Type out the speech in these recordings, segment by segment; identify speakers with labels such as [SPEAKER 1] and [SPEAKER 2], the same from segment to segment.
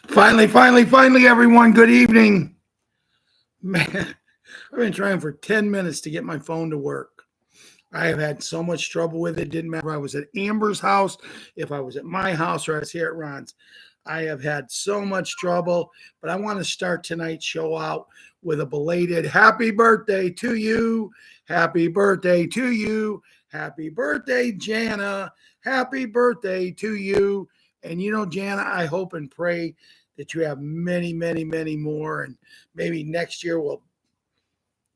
[SPEAKER 1] Finally, everyone. Good evening. Man, I've been trying for 10 minutes to get my phone to work. I have had so much trouble with it. Didn't matter if I was at Amber's house, if I was at my house, or I was here at Ron's. I have had so much trouble, but I want to start tonight's show out with a belated happy birthday to you. Happy birthday to you. Happy birthday, Jana. Happy birthday to you. And Jana, I hope and pray that you have many, many, many more. And maybe next year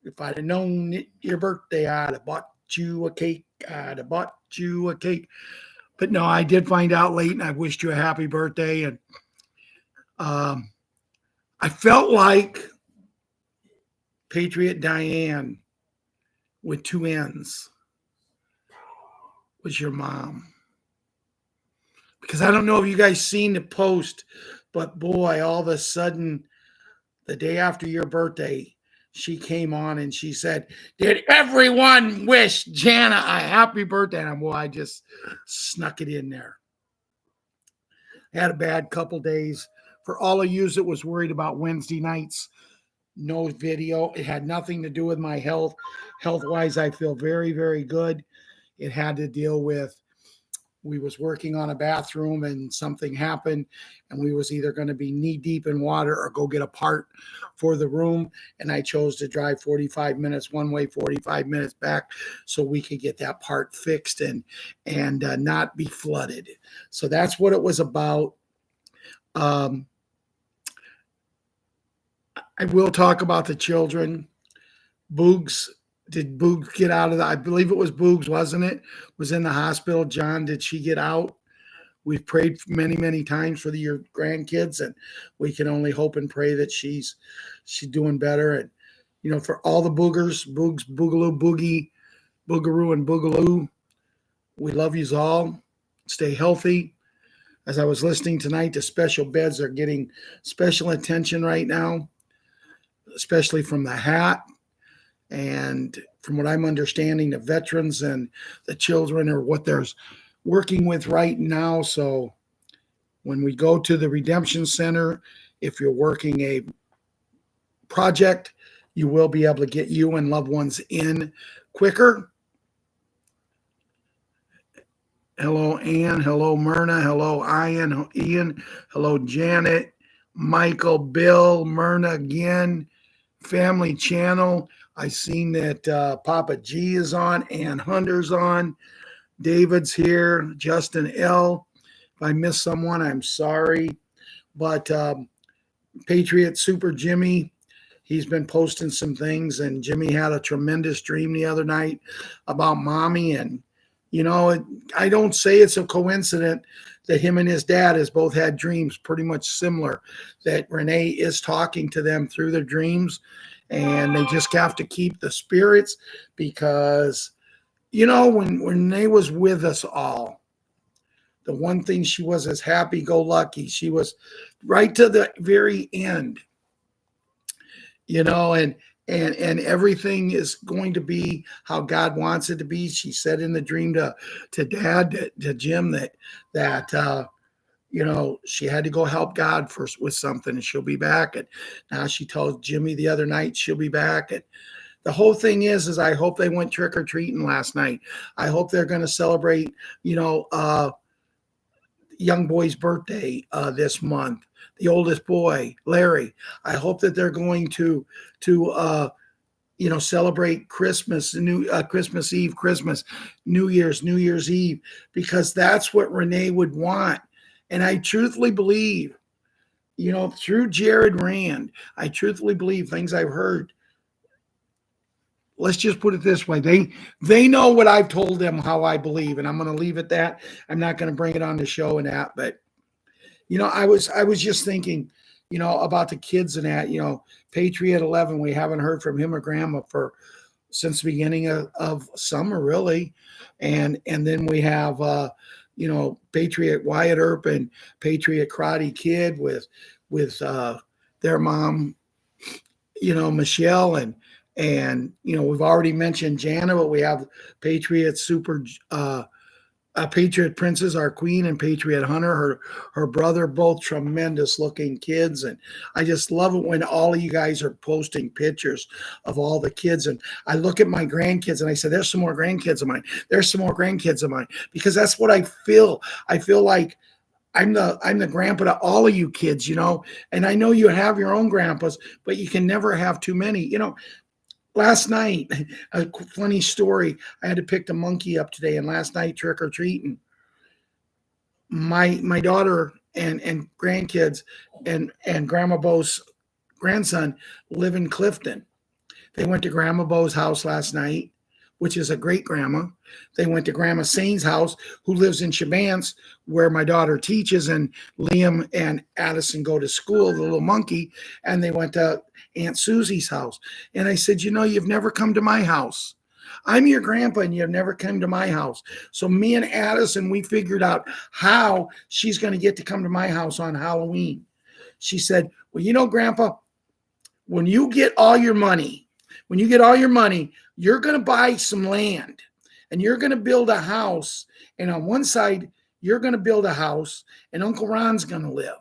[SPEAKER 1] if I'd have known your birthday, I'd have bought you a cake. I'd have bought you a cake. But no, I did find out late, and I wished you a happy birthday. And I felt like Patriot Diane with two N's was your mom. Because I don't know if you guys seen the post, but boy, all of a sudden, the day after your birthday, she came on and she said, "Did everyone wish Jana a happy birthday?" And I just snuck it in there. I had a bad couple days. For all of you that was worried about Wednesday nights, no video. It had nothing to do with my health. Health-wise, I feel very, very good. It had to deal with we was working on a bathroom and something happened, and we was either going to be knee deep in water or go get a part for the room. And I chose to drive 45 minutes one way, 45 minutes back, so we could get that part fixed and not be flooded. So that's what it was about. I will talk about the children. Boogs. Did Boogs get out of I believe it was Boogs, wasn't it? Was in the hospital. John, did she get out? We've prayed many, many times for your grandkids, and we can only hope and pray that she's doing better. And, for all the boogers, Boogs, Boogaloo, Boogie, Boogaroo, and Boogaloo, we love yous all. Stay healthy. As I was listening tonight, the special beds are getting special attention right now, especially from the hat. And from what I'm understanding, the veterans and the children are what they're working with right now. So when we go to the Redemption Center, if you're working a project, you will be able to get you and loved ones in quicker. Hello, Ann. Hello, Myrna. Hello, Ian. Hello, Janet, Michael, Bill, Myrna again. Family Channel. I seen that Papa G is on, Ann Hunter's on, David's here, Justin L. If I missed someone, I'm sorry. But Patriot Super Jimmy, he's been posting some things, and Jimmy had a tremendous dream the other night about mommy. And, I don't say it's a coincidence that him and his dad has both had dreams pretty much similar, that Renee is talking to them through their dreams. And they just have to keep the spirits because, when Renee was with us all, the one thing she was as happy-go-lucky. She was right to the very end, and everything is going to be how God wants it to be. She said in the dream to Dad, to Jim, that she had to go help God first with something, and she'll be back. And now she told Jimmy the other night she'll be back. And the whole thing is I hope they went trick-or-treating last night. I hope they're going to celebrate, young boy's birthday this month. The oldest boy, Larry. I hope that they're going to celebrate Christmas, Christmas Eve, New Year's Eve, because that's what Renee would want. And I truthfully believe, through Jared Rand, I truthfully believe things I've heard. Let's just put it this way. They know what I've told them, how I believe, and I'm going to leave it at that. I'm not going to bring it on the show and that, but I was just thinking, about the kids and that, Patriot 11, we haven't heard from him or grandma since the beginning of summer, really. And then we have, Patriot Wyatt Earp and Patriot Karate Kid with their mom, Michelle, and we've already mentioned Jana, but we have Patriot Super Patriot Princess, our queen, and Patriot Hunter, her brother, both tremendous looking kids. And I just love it when all of you guys are posting pictures of all the kids. And I look at my grandkids and I say, there's some more grandkids of mine. There's some more grandkids of mine, because that's what I feel. I feel like I'm the grandpa to all of you kids, you know. And I know you have your own grandpas, but you can never have too many, you know. Last night, a funny story. I had to pick the monkey up today, and last night trick or treating, my daughter and grandkids and Grandma Bo's grandson live in Clifton. They went to Grandma Bo's house last night, which is a great grandma. They went to Grandma Sane's house, who lives in Chabance, where my daughter teaches, and Liam and Addison go to school, the little monkey. And they went to Aunt Susie's house. And I said, you know, you've never come to my house. I'm your grandpa and you've never come to my house. So me and Addison, we figured out how she's going to get to come to my house on Halloween. She said, well, you know, Grandpa, when you get all your money, you're going to buy some land and you're going to build a house. And on one side, you're going to build a house and Uncle Ron's going to live.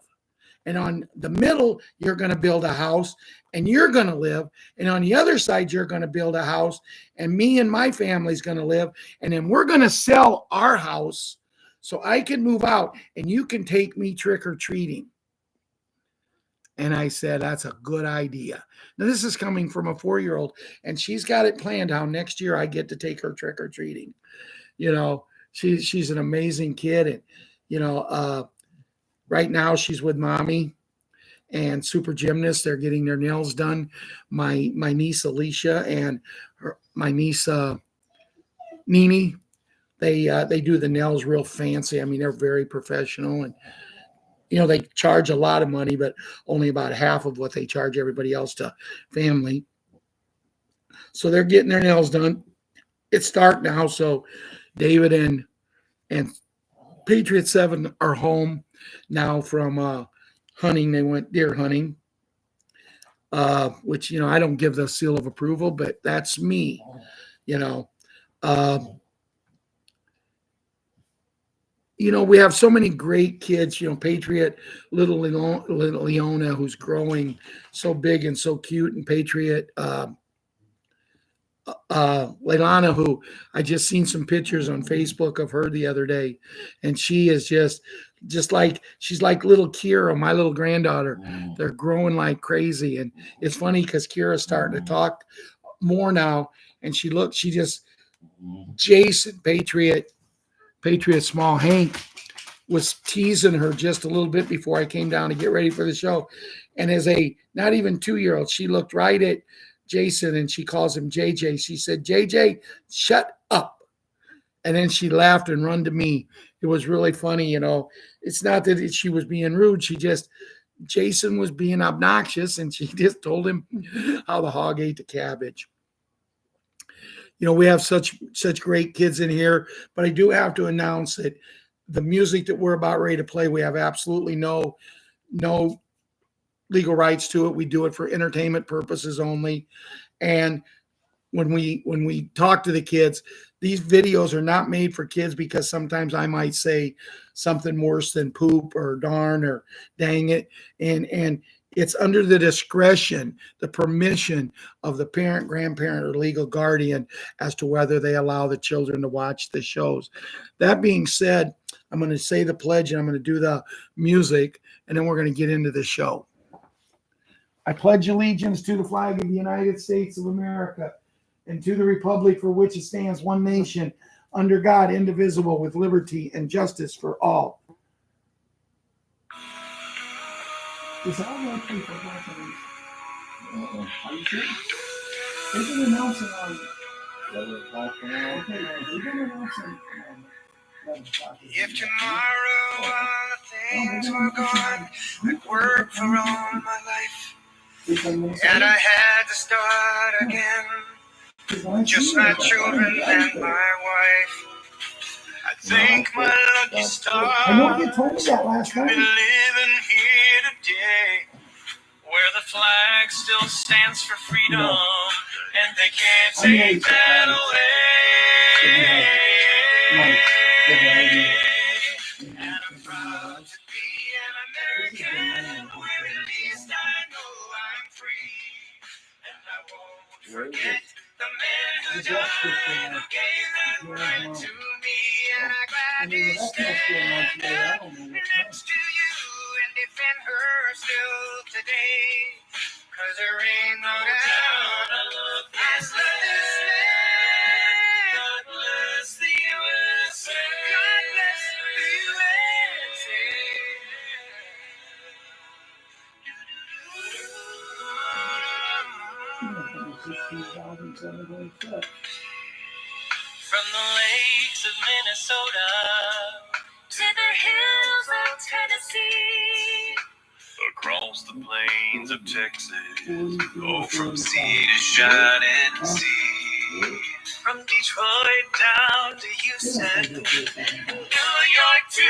[SPEAKER 1] And on the middle, you're going to build a house and you're going to live. And on the other side, you're going to build a house and me and my family's going to live. And then we're going to sell our house so I can move out and you can take me trick-or-treating. And I said, that's a good idea. Now, this is coming from a 4-year-old, and she's got it planned how next year I get to take her trick-or-treating. You know, she's an amazing kid. And, you know, right now she's with Mommy and Super Gymnast. They're getting their nails done. My niece Alicia and my niece Nini, they do the nails real fancy. I mean, they're very professional, and you know, they charge a lot of money, but only about half of what they charge everybody else to family. So they're getting their nails done. It's dark now, so David and Patriot 7 are home now from hunting. They went deer hunting, which, you know, I don't give the seal of approval, but that's me, you know. You know, we have so many great kids, you know, Patriot, little Leona, who's growing so big and so cute, and Patriot, Leilana, who I just seen some pictures on Facebook of her the other day. And she is just like, she's like little Kira, my little granddaughter. They're growing like crazy. And it's funny because Kira's starting to talk more now. And Jason, Patriot Small Hank was teasing her just a little bit before I came down to get ready for the show. And as a not even 2-year-old, she looked right at Jason and she calls him JJ. She said, JJ, shut up. And then she laughed and run to me. It was really funny, you know. It's not that she was being rude. Jason was being obnoxious, and she just told him how the hog ate the cabbage. You know, we have such great kids in here, but I do have to announce that the music that we're about ready to play, we have absolutely no legal rights to it. We do it for entertainment purposes only. And when we talk to the kids, these videos are not made for kids, because sometimes I might say something worse than poop or darn or dang it. And it's under the discretion, the permission of the parent, grandparent, or legal guardian as to whether they allow the children to watch the shows. That being said, I'm going to say the pledge and I'm going to do the music, and then we're going to get into the show. I pledge allegiance to the flag of the United States of America and to the republic for which it stands, one nation, under God, indivisible, with liberty and justice for all. Is that all right for Are you sure? They've been announcing on 11 o'clock. Okay, they've been announcing 11 o'clock. If tomorrow all the things were gone, I'd work for all my life. And I had to start again, just my children and my wife. I thank my lucky stars. I know you told me that last night. Been living here today, where the flag still stands for freedom, and they can't take that away.
[SPEAKER 2] And I'm proud to be an American, where at least I know I'm free. And I won't forget the men who died, who gave that right to me. And I gladly stand next to you and defend her still today. 'Cause there ain't no doubt I love this land. God bless the USA. God bless the USA. From the lakes of Minnesota to the hills of Tennessee, across the plains of Texas, oh, from sea to shining sea, from Detroit down to Houston, New York to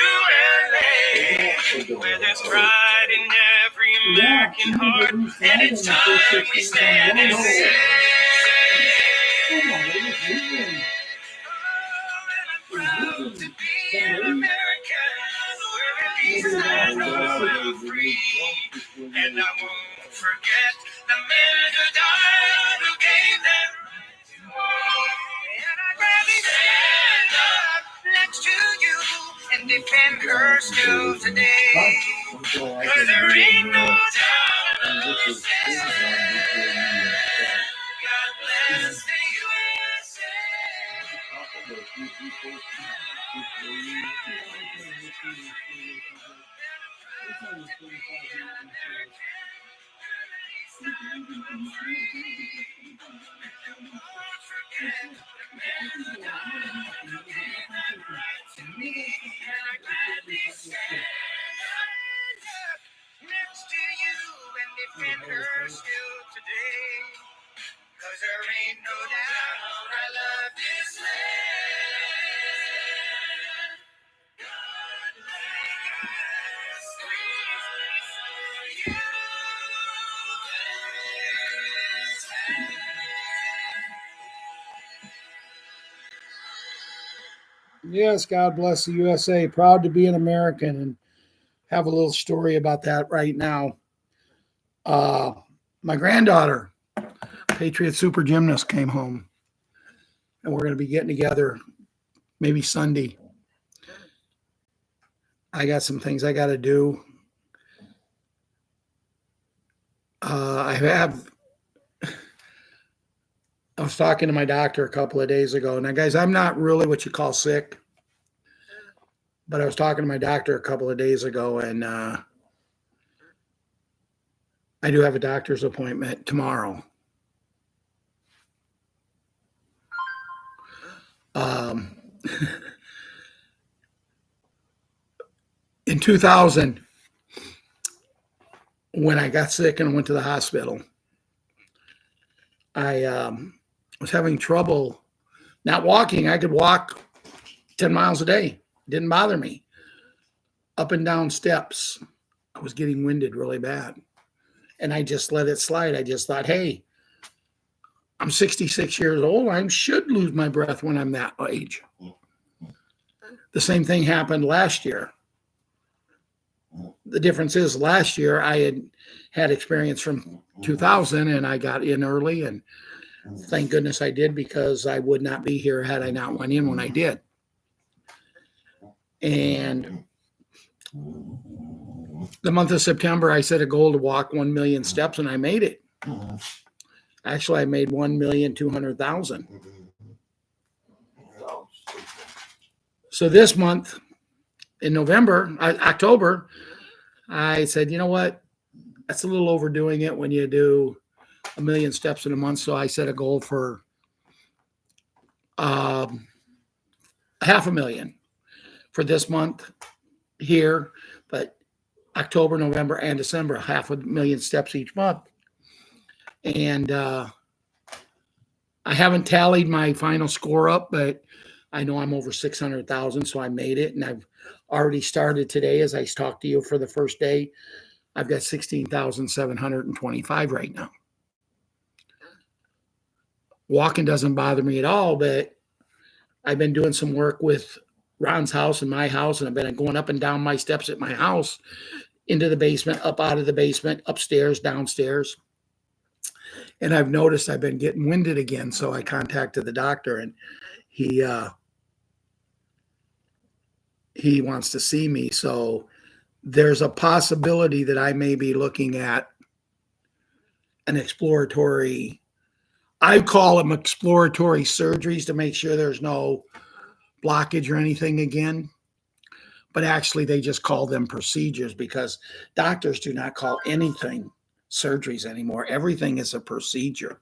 [SPEAKER 2] LA, where there's pride in every American heart, and it's time we stand and say, oh, and I'm proud to be an American, where at least I know I'm free, and I won't forget the men who died, who gave their right to me, and I gladly stand up next to you and defend her still today. 'Cause there ain't no doubt I love this land. God bless the USA. Next to you and defend her still today. 'Cause there ain't no doubt I love this land. God bless the USA.
[SPEAKER 1] Yes, God bless the USA. Proud to be an American, and have a little story about that right now. My granddaughter, Patriot super gymnast, came home, and we're going to be getting together maybe Sunday. I got some things I got to do. I was talking to my doctor a couple of days ago. Now, guys, I'm not really what you call sick, but I was talking to my doctor a couple of days ago, and I do have a doctor's appointment tomorrow. In 2000, when I got sick and went to the hospital, I was having trouble not walking. I could walk 10 miles a day. Didn't bother me. Up and down steps, I was getting winded really bad. And I just let it slide. I just thought, hey, I'm 66 years old. I should lose my breath when I'm that age. The same thing happened last year. The difference is last year I had experience from 2000, and I got in early, and thank goodness I did, because I would not be here had I not went in when I did. And the month of September, I set a goal to walk 1 million steps, and I made it. Actually, I made 1,200,000. So this month, in October, I said, you know what? That's a little overdoing it when you do 1 million steps in a month. So I set a goal for 500,000 for this month here, but October, November, and December, 500,000 steps each month. And I haven't tallied my final score up, but I know I'm over 600,000, so I made it. And I've already started today as I talked to you for the first day. I've got 16,725 right now. Walking doesn't bother me at all, but I've been doing some work with Ron's house and my house, and I've been going up and down my steps at my house, into the basement, up out of the basement, upstairs, downstairs. And I've noticed I've been getting winded again. So I contacted the doctor, and he wants to see me. So there's a possibility that I may be looking at an exploratory, I call them exploratory surgeries, to make sure there's no blockage or anything again. But actually, they just call them procedures, because doctors do not call anything surgeries anymore. Everything is a procedure.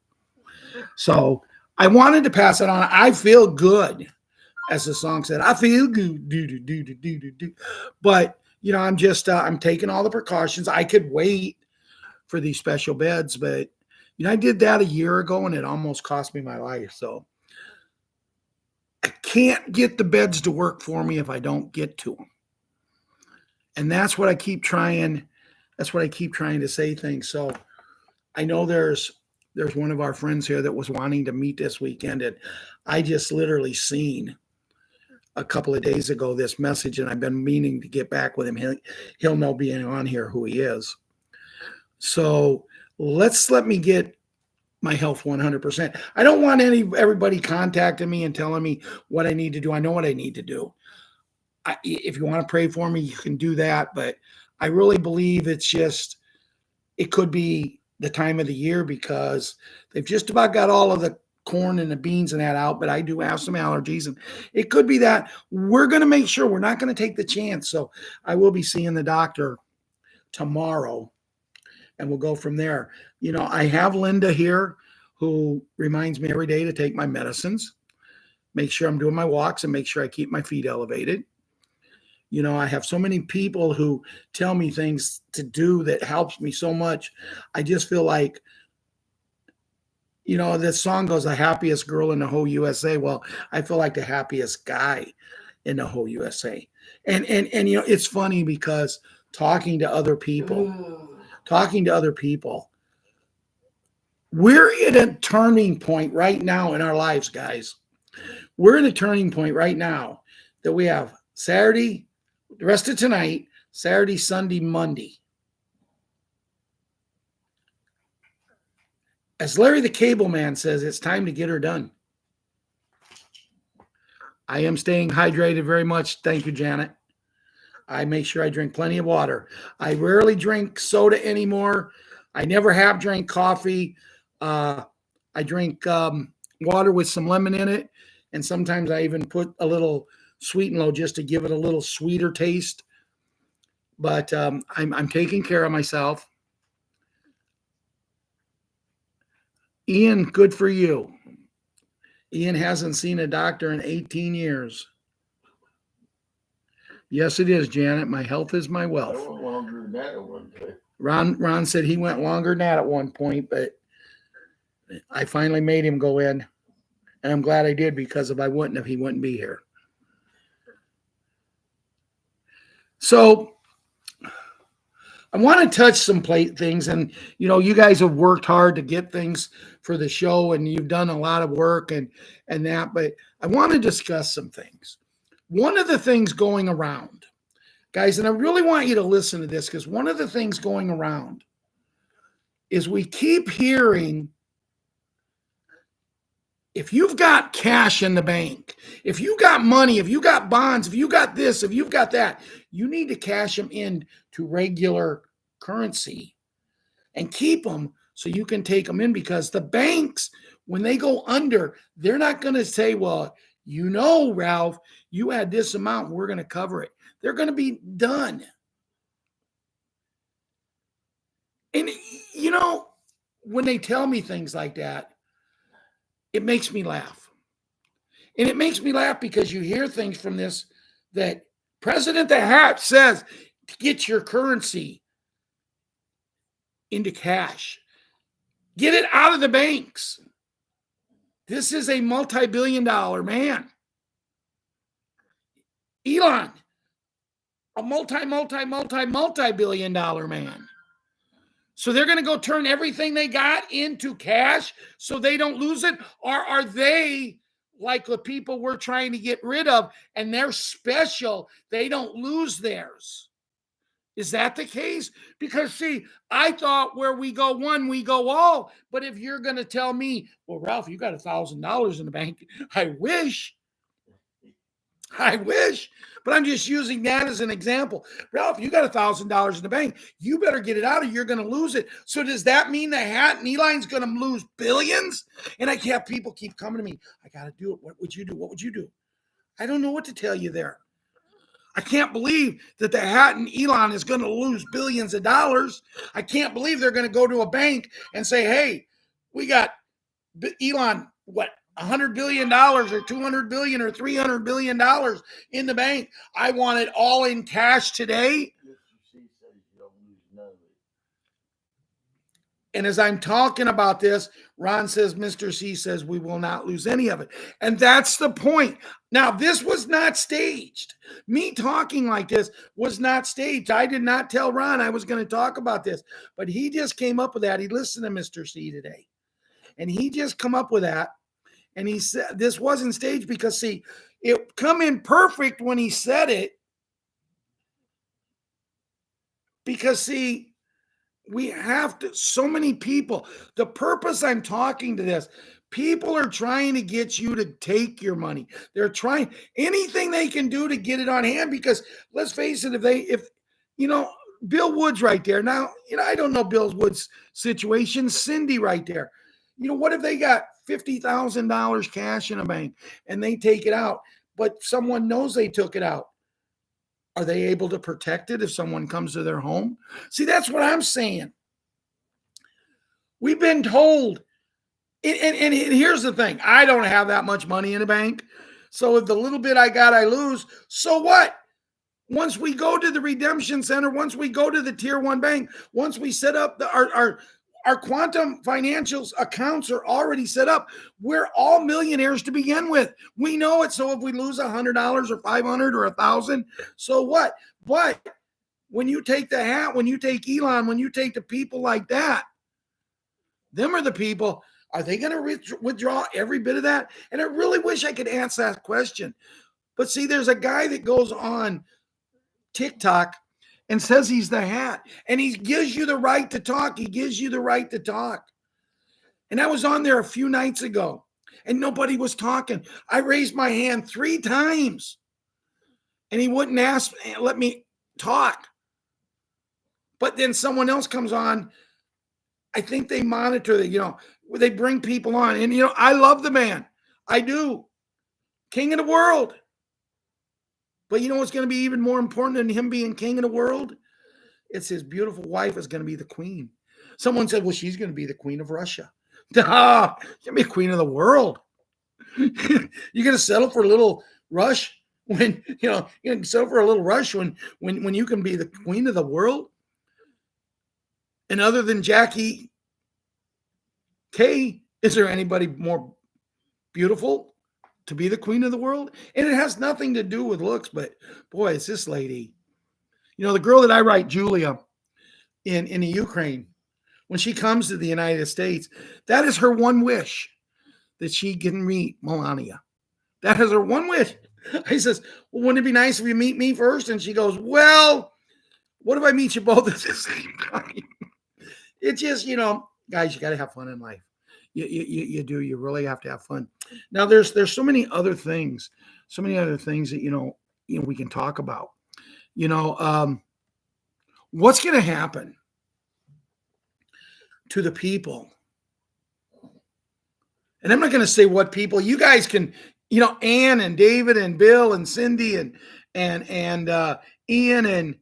[SPEAKER 1] So I wanted to pass it on. I feel good, as the song said. I feel good. Do. But I'm just I'm taking all the precautions. I could wait for these special beds, but I did that a year ago, and it almost cost me my life. So I can't get the beds to work for me if I don't get to them. And that's what I keep trying. That's what I keep trying to say things. So I know there's one of our friends here that was wanting to meet this weekend, and I just literally seen a couple of days ago this message, and I've been meaning to get back with him. He'll know, being on here, who he is. So let me get my health 100%. I don't want everybody contacting me and telling me what I need to do. I know what I need to do. If you want to pray for me, you can do that. But I really believe it could be the time of the year, because they've just about got all of the corn and the beans and that out, but I do have some allergies, and it could be that. We're going to make sure we're not going to take the chance. So I will be seeing the doctor tomorrow, and we'll go from there. I have Linda here, who reminds me every day to take my medicines, make sure I'm doing my walks, and make sure I keep my feet elevated. I have so many people who tell me things to do that helps me so much. I just feel like, this song goes, the happiest girl in the whole USA. Well, I feel like the happiest guy in the whole USA. And it's funny, because talking to other people, we're at a turning point right now in our lives, guys. We're at a turning point right now that we have Saturday, the rest of tonight, Saturday, Sunday, Monday. As Larry the Cable Man says, it's time to get her done. I am staying hydrated very much. Thank you, Janet. I make sure I drink plenty of water. I rarely drink soda anymore. I never have drank coffee. I drink water with some lemon in it. And sometimes I even put a little sweet and low just to give it a little sweeter taste. But I'm taking care of myself. Ian, good for you. Ian hasn't seen a doctor in 18 years. Yes, it is, Janet. My health is my wealth.
[SPEAKER 2] I went longer than that at one point.
[SPEAKER 1] Ron said he went longer than that at one point, but I finally made him go in. And I'm glad I did, because if I wouldn't, he wouldn't be here. So I want to touch some things. And, you guys have worked hard to get things for the show, and you've done a lot of work and that. But I want to discuss some things. One of the things going around, guys, and I really want you to listen to this, because one of the things going around is we keep hearing, if you've got cash in the bank, if you got money, if you got bonds, if you got this, if you've got that, you need to cash them in to regular currency and keep them so you can take them in, because the banks, when they go under, they're not going to say, well, Ralph, you had this amount, we're going to cover it. They're going to be done. And, when they tell me things like that, it makes me laugh. And it makes me laugh because you hear things from this that President the Hat says to get your currency into cash. Get it out of the banks. This is a multi-billion-dollar man. Elon, a multi-billion-dollar man. So they're going to go turn everything they got into cash so they don't lose it? Or are they like the people we're trying to get rid of, and they're special. They don't lose theirs. Is that the case? Because, see, I thought where we go one, we go all. But if you're going to tell me, well, Ralph, you got $1,000 in the bank, I wish. But I'm just using that as an example. Ralph, you got $1,000 in the bank. You better get it out or you're going to lose it. So does that mean the Hat and Eli's going to lose billions? And I have people keep coming to me. I got to do it. What would you do? What would you do? I don't know what to tell you there. I can't believe that the Hat and Elon is going to lose billions of dollars. I can't believe they're going to go to a bank and say, hey, we got Elon, what, $100 billion or $200 billion or $300 billion in the bank. I want it all in cash today. And as I'm talking about this, Ron says, Mr. C says, we will not lose any of it. And that's the point. Now, this was not staged. Me talking like this was not staged. I did not tell Ron I was going to talk about this, but he just came up with that. He listened to Mr. C today, and he just come up with that. And he said, this wasn't staged because, see, it come in perfect when he said it. Because, see, we have to, so many people, the purpose I'm talking to this, people are trying to get you to take your money. They're trying anything they can do to get it on hand because let's face it, if Bill Wood's right there. Now, I don't know Bill Wood's situation. Cindy right there. What if they got $50,000 cash in a bank and they take it out, but someone knows they took it out? Are they able to protect it if someone comes to their home? See, that's what I'm saying. We've been told, and here's the thing. I don't have that much money in the bank. So if the little bit I got, I lose. So what? Once we go to the redemption center, once we go to the tier 1 bank, once we set up our quantum financials accounts are already set up. We're all millionaires to begin with. We know it. So if we lose $100 or $500 or $1,000, so what? But when you take the Hat, when you take Elon, when you take the people like that, them are the people. Are they going to withdraw every bit of that? And I really wish I could answer that question. But see, there's a guy that goes on TikTok and says he's the Hat, and he gives you the right to talk. He gives you the right to talk. And I was on there a few nights ago, and nobody was talking. I raised my hand 3 times, and he wouldn't let me talk. But then someone else comes on. I think they monitor that, they bring people on. And, I love the man. I do. King of the world. But you know what's going to be even more important than him being king of the world? It's his beautiful wife is going to be the queen. Someone said, well, she's going to be the queen of Russia. She's going to be queen of the world. You're going to settle for a little rush when, you're going to settle for a little rush when you can be the queen of the world? And other than Jackie K, is there anybody more beautiful to be the queen of the world? And it has nothing to do with looks, but boy, it's this lady. The girl that I write, Julia, in the Ukraine, when she comes to the United States, that is her one wish, that she can meet Melania. That is her one wish. I says, well, wouldn't it be nice if you meet me first? And she goes, well, what if I meet you both at the same time? It just, guys, you got to have fun in life. You do. You really have to have fun. Now, there's so many other things that, we can talk about. What's going to happen to the people? And I'm not going to say what people. You guys can, Ann and David and Bill and Cindy and Ian and,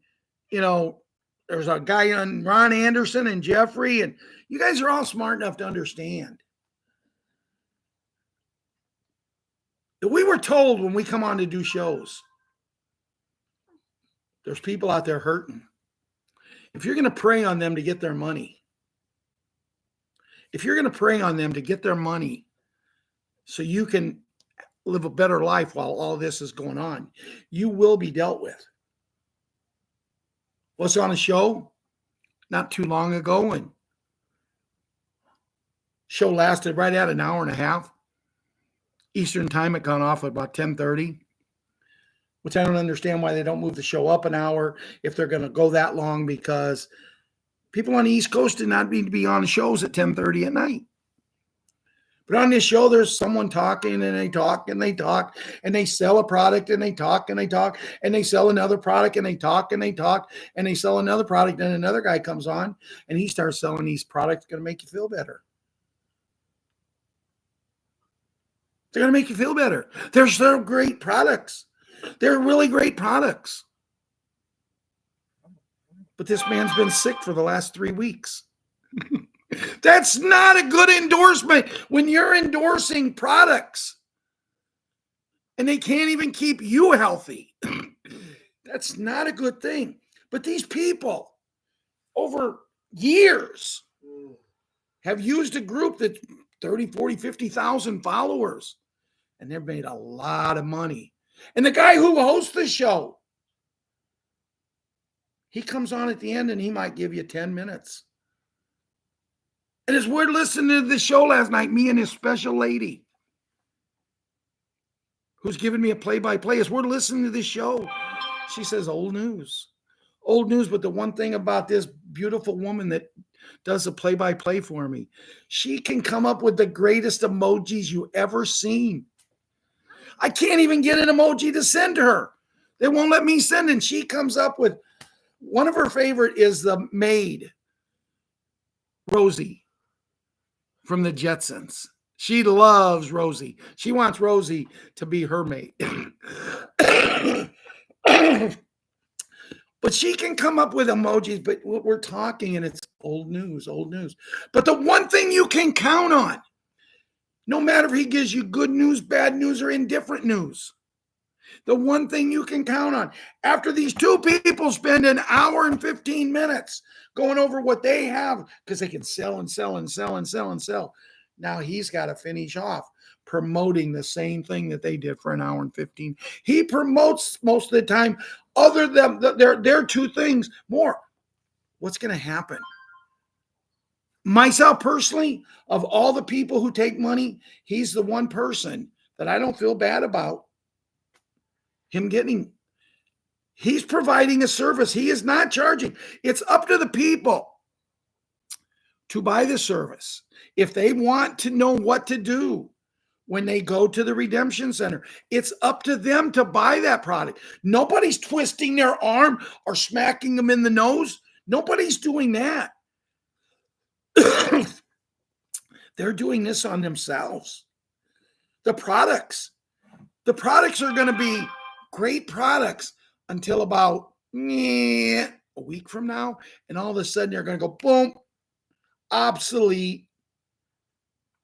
[SPEAKER 1] there's a guy on Ron Anderson and Jeffrey, and you guys are all smart enough to understand that we were told when we come on to do shows, there's people out there hurting. If you're going to prey on them to get their money, so you can live a better life while all this is going on, you will be dealt with. Was on a show not too long ago, and show lasted right at an hour and a half. Eastern time. It gone off at about 10:30, which I don't understand why they don't move the show up an hour if they're going to go that long, because people on the East Coast did not need to be on shows at 10:30 at night. But on this show, there's someone talking, and they talk and they talk, and they sell a product, and they talk and they talk, and they sell another product, and they talk and they talk, and they sell another product. And another guy comes on and he starts selling these products going to make you feel better. They're going to make you feel better. They're so great products. They're really great products. But this man's been sick for the last 3 weeks. That's not a good endorsement when you're endorsing products and they can't even keep you healthy. That's not a good thing. But these people over years have used a group that's 30, 40, 50,000 followers, and they've made a lot of money. And the guy who hosts the show, he comes on at the end and he might give you 10 minutes. And as we're listening to the show last night, me and his special lady, who's giving me a play-by-play, as we're listening to this show, she says, old news. Old news, but the one thing about this beautiful woman that does a play-by-play for me, she can come up with the greatest emojis you ever seen. I can't even get an emoji to send her. They won't let me send, and she comes up with, one of her favorite is the maid, Rosie, from the Jetsons. She loves Rosie. She wants Rosie to be her mate. But she can come up with emojis, but we're talking and it's old news, old news. But the one thing you can count on, no matter if he gives you good news, bad news, or indifferent news, the one thing you can count on, after these two people spend an hour and 15 minutes going over what they have, because they can sell and sell and sell and sell and sell. Now he's got to finish off promoting the same thing that they did for an hour and 15. He promotes most of the time, other than their two things more. What's going to happen? Myself personally, of all the people who take money, he's the one person that I don't feel bad about him getting. He's providing a service. He is not charging. It's up to the people to buy the service. If they want to know what to do when they go to the redemption center, it's up to them to buy that product. Nobody's twisting their arm or smacking them in the nose. Nobody's doing that. They're doing this on themselves. The products are going to be great products until about a week from now, and all of a sudden they're going to go boom, obsolete.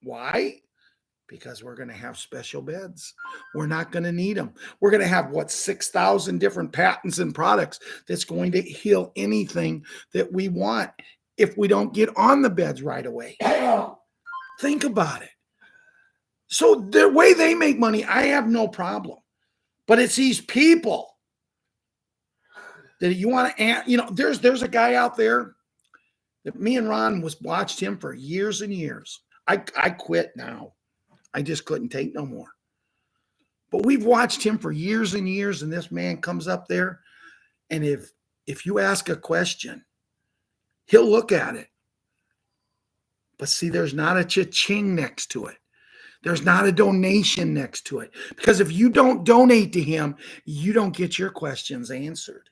[SPEAKER 1] Why? Because we're going to have special beds. We're not going to need them. We're going to have 6,000 different patents and products that's going to heal anything that we want if we don't get on the beds right away. Think about it. So the way they make money, I have no problem. But it's these people that you want to, there's a guy out there that me and Ron watched him for years and years. I quit now. I just couldn't take no more. But we've watched him for years and years, and this man comes up there, and if you ask a question, he'll look at it. But see, there's not a cha-ching next to it. There's not a donation next to it. Because if you don't donate to him, you don't get your questions answered.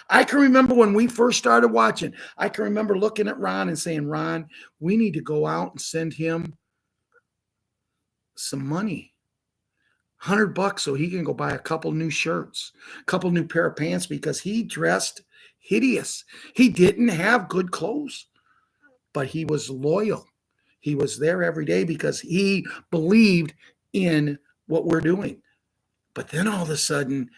[SPEAKER 1] I can remember when we first started watching, I can remember looking at Ron and saying, Ron, we need to go out and send him some money. $100 so he can go buy a couple new shirts, a couple new pair of pants, because he dressed hideous. He didn't have good clothes, but he was loyal. He was there every day because he believed in what we're doing. But then all of a sudden,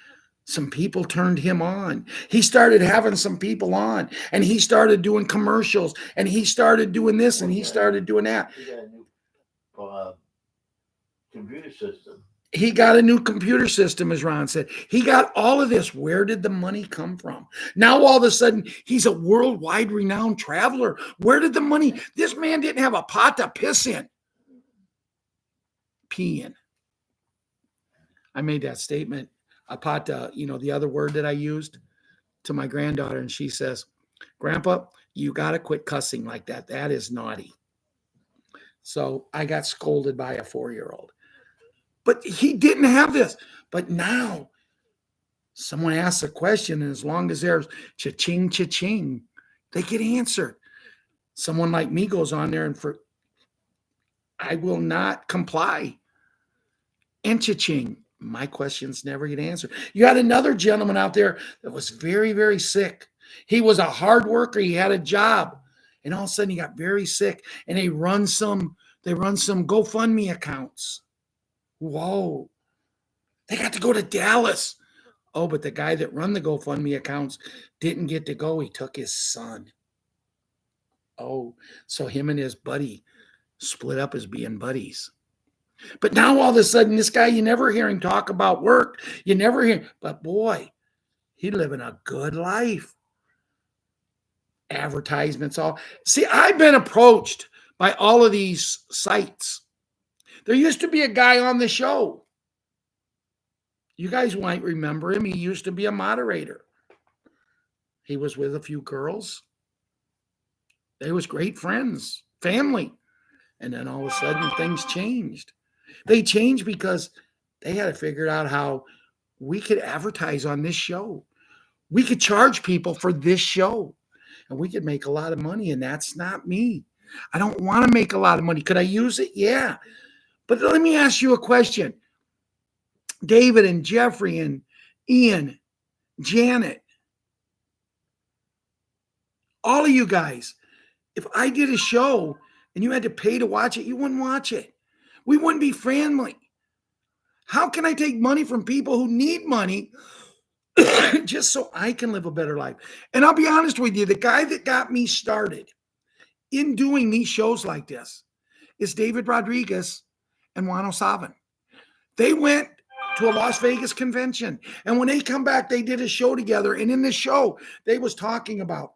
[SPEAKER 1] some people turned him on. He started having some people on, and he started doing commercials, and he started doing this, and he started doing that.
[SPEAKER 2] He got a new computer system.
[SPEAKER 1] He got a new computer system, as Ron said. He got all of this. Where did the money come from? Now, all of a sudden, he's a worldwide renowned traveler. Where did the money? This man didn't have a pot to piss in. Pee in. I made that statement. Apata, the other word that I used to my granddaughter, and she says, Grandpa, you got to quit cussing like that. That is naughty. So I got scolded by a 4-year-old. But he didn't have this. But now someone asks a question, and as long as there's cha-ching, cha-ching, they get answered. Someone like me goes on there and I will not comply. And cha-ching, my questions never get answered. You had another gentleman out there that was very, very sick. He was a hard worker. He had a job. And all of a sudden he got very sick. And they run some GoFundMe accounts. Whoa. They got to go to Dallas. Oh, but the guy that run the GoFundMe accounts didn't get to go. He took his son. Oh, so him and his buddy split up as being buddies. But now all of a sudden, this guy, you never hear him talk about work. You never hear him. But boy, he's living a good life. Advertisements, all. See, I've been approached by all of these sites. There used to be a guy on the show. You guys might remember him. He used to be a moderator. He was with a few girls. They was great friends, family. And then all of a sudden, things changed. They changed because they had to figure out how we could advertise on this show. We could charge people for this show. And we could make a lot of money. And that's not me. I don't want to make a lot of money. Could I use it? Yeah. But let me ask you a question. David and Jeffrey and Ian, Janet, all of you guys, if I did a show and you had to pay to watch it, you wouldn't watch it. We wouldn't be family. How can I take money from people who need money just so I can live a better life? And I'll be honest with you, the guy that got me started in doing these shows like this is David Rodriguez and Juan O'Savin. They went to a Las Vegas convention. And when they come back, they did a show together. And in the show, they was talking about,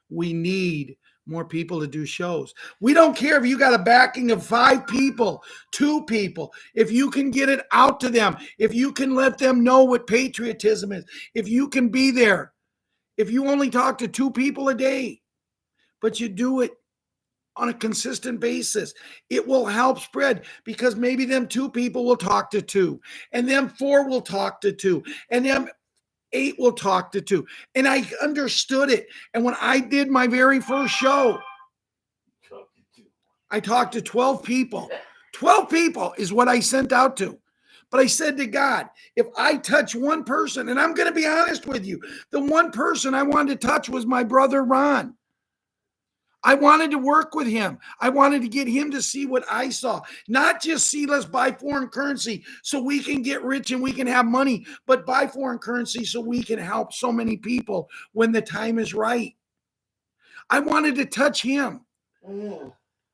[SPEAKER 1] we need more people to do shows. We don't care if you got a backing of 5 people, 2 people, if you can get it out to them, if you can let them know what patriotism is, if you can be there, if you only talk to 2 people a day, but you do it on a consistent basis, it will help spread, because maybe them 2 people will talk to 2, and them 4 will talk to 2, and them 8 will talk to 2. And I understood it. And when I did my very first show, I talked to 12 people. 12 people is what I sent out to. But I said to God, if I touch one person, and I'm going to be honest with you, the one person I wanted to touch was my brother Ron. I wanted to work with him. I wanted to get him to see what I saw. Not just see, let's buy foreign currency so we can get rich and we can have money, but buy foreign currency so we can help so many people when the time is right. I wanted to touch him.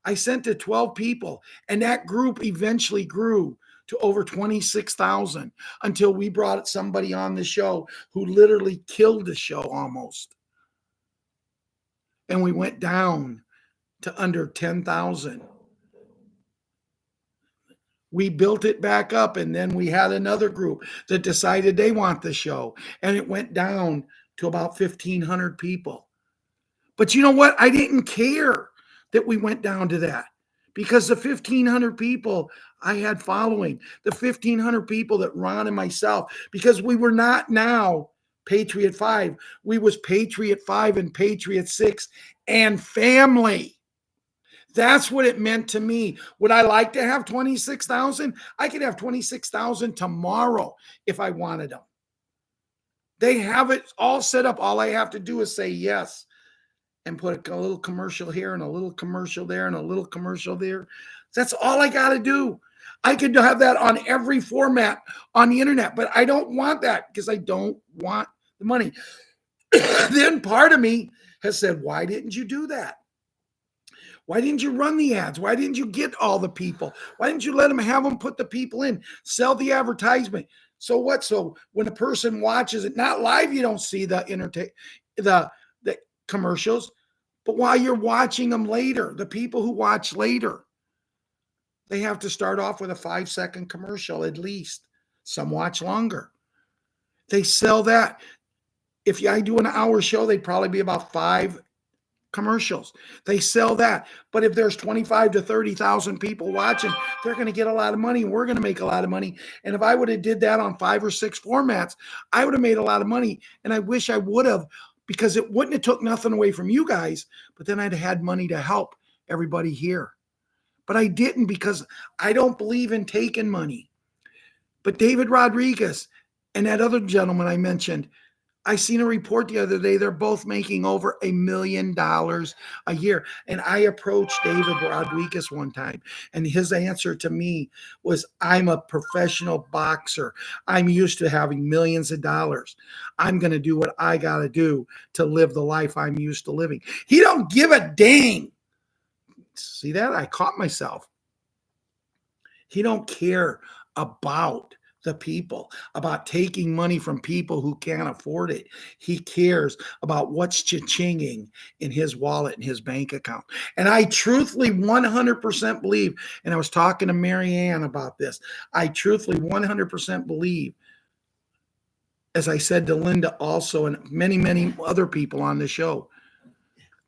[SPEAKER 1] I sent to 12 people, and that group eventually grew to over 26,000 until we brought somebody on the show who literally killed the show almost. And we went down to under 10,000. We built it back up, and then we had another group that decided they want the show, and it went down to about 1,500 people. But you know what? I didn't care that we went down to that, because the 1,500 people I had following, the 1,500 people that Ron and myself, because we were not now Patriot 5. We was Patriot 5 and Patriot 6 and family. That's what it meant to me. Would I like to have 26,000? I could have 26,000 tomorrow if I wanted them. They have it all set up. All I have to do is say yes and put a little commercial here and a little commercial there and a little commercial there. That's all I got to do. I could have that on every format on the internet, but I don't want that because I don't want the money. Then part of me has said, why didn't you do that? Why didn't you run the ads? Why didn't you get all the people? Why didn't you let them have them put the people in, sell the advertisement? So what? So when a person watches it, not live, you don't see the commercials, but while you're watching them later, the people who watch later, they have to start off with a 5-second commercial at least. Some watch longer. They sell that. If I do an hour show, they'd probably be about 5 commercials. They sell that. But if there's 25 to 30,000 people watching, they're going to get a lot of money. We're going to make a lot of money. And if I would have did that on 5 or 6 formats, I would have made a lot of money. And I wish I would have, because it wouldn't have took nothing away from you guys, but then I'd have had money to help everybody here. But I didn't, because I don't believe in taking money. But David Rodriguez and that other gentleman I mentioned, I seen a report the other day. They're both making over $1 million a year. And I approached David Rodriguez one time, and his answer to me was, I'm a professional boxer. I'm used to having millions of dollars. I'm going to do what I got to do to live the life I'm used to living. He don't give a dang. See that? I caught myself. He don't care about the people, about taking money from people who can't afford it. He cares about what's cha-chinging in his wallet and his bank account. And I truthfully 100% believe, and I was talking to Mary Ann about this, I truthfully 100% believe, as I said to Linda also, and many, many other people on the show,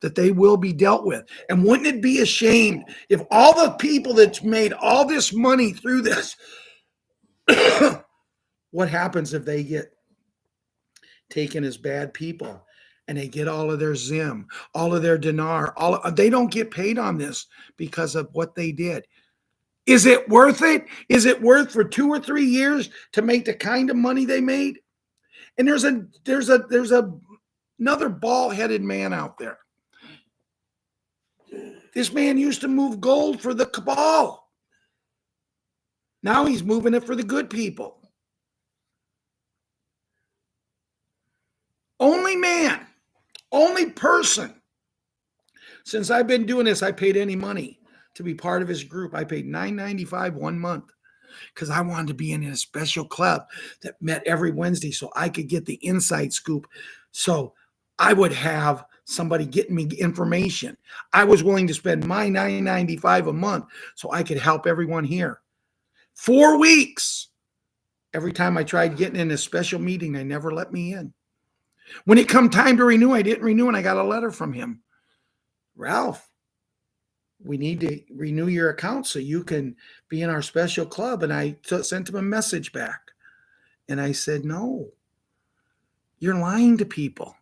[SPEAKER 1] that they will be dealt with. And wouldn't it be a shame if all the people that's made all this money through this, what happens if they get taken as bad people and they get all of their Zim, all of their dinar, they don't get paid on this because of what they did. Is it worth it? Is it worth for 2 or 3 years to make the kind of money they made? And there's another bald-headed man out there. This man used to move gold for the cabal. Now he's moving it for the good people. Only man, only person. Since I've been doing this, I paid any money to be part of his group. I paid $9.95 1 month because I wanted to be in a special club that met every Wednesday so I could get the inside scoop. So I would have somebody getting me information. I was willing to spend my $9.95 a month so I could help everyone here. 4 weeks. Every time I tried getting in a special meeting, they never let me in. When it come time to renew, I didn't renew, and I got a letter from him. Ralph, we need to renew your account so you can be in our special club. And I sent him a message back. And I said, no, you're lying to people.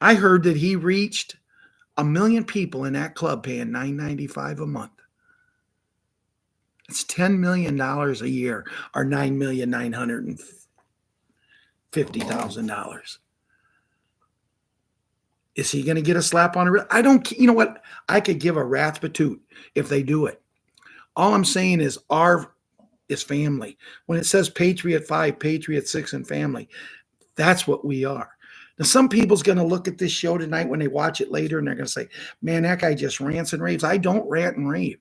[SPEAKER 1] I heard that he reached 1 million people in that club paying $9.95 a month. It's $10 million a year, or $9,950,000. Is he going to get a slap on the wrist? I don't, you know what? I could give a rat's patoot if they do it. All I'm saying is is family. When it says Patriot 5, Patriot 6, and family, that's what we are. Now, some people's going to look at this show tonight when they watch it later, and they're going to say, man, that guy just rants and raves. I don't rant and rave.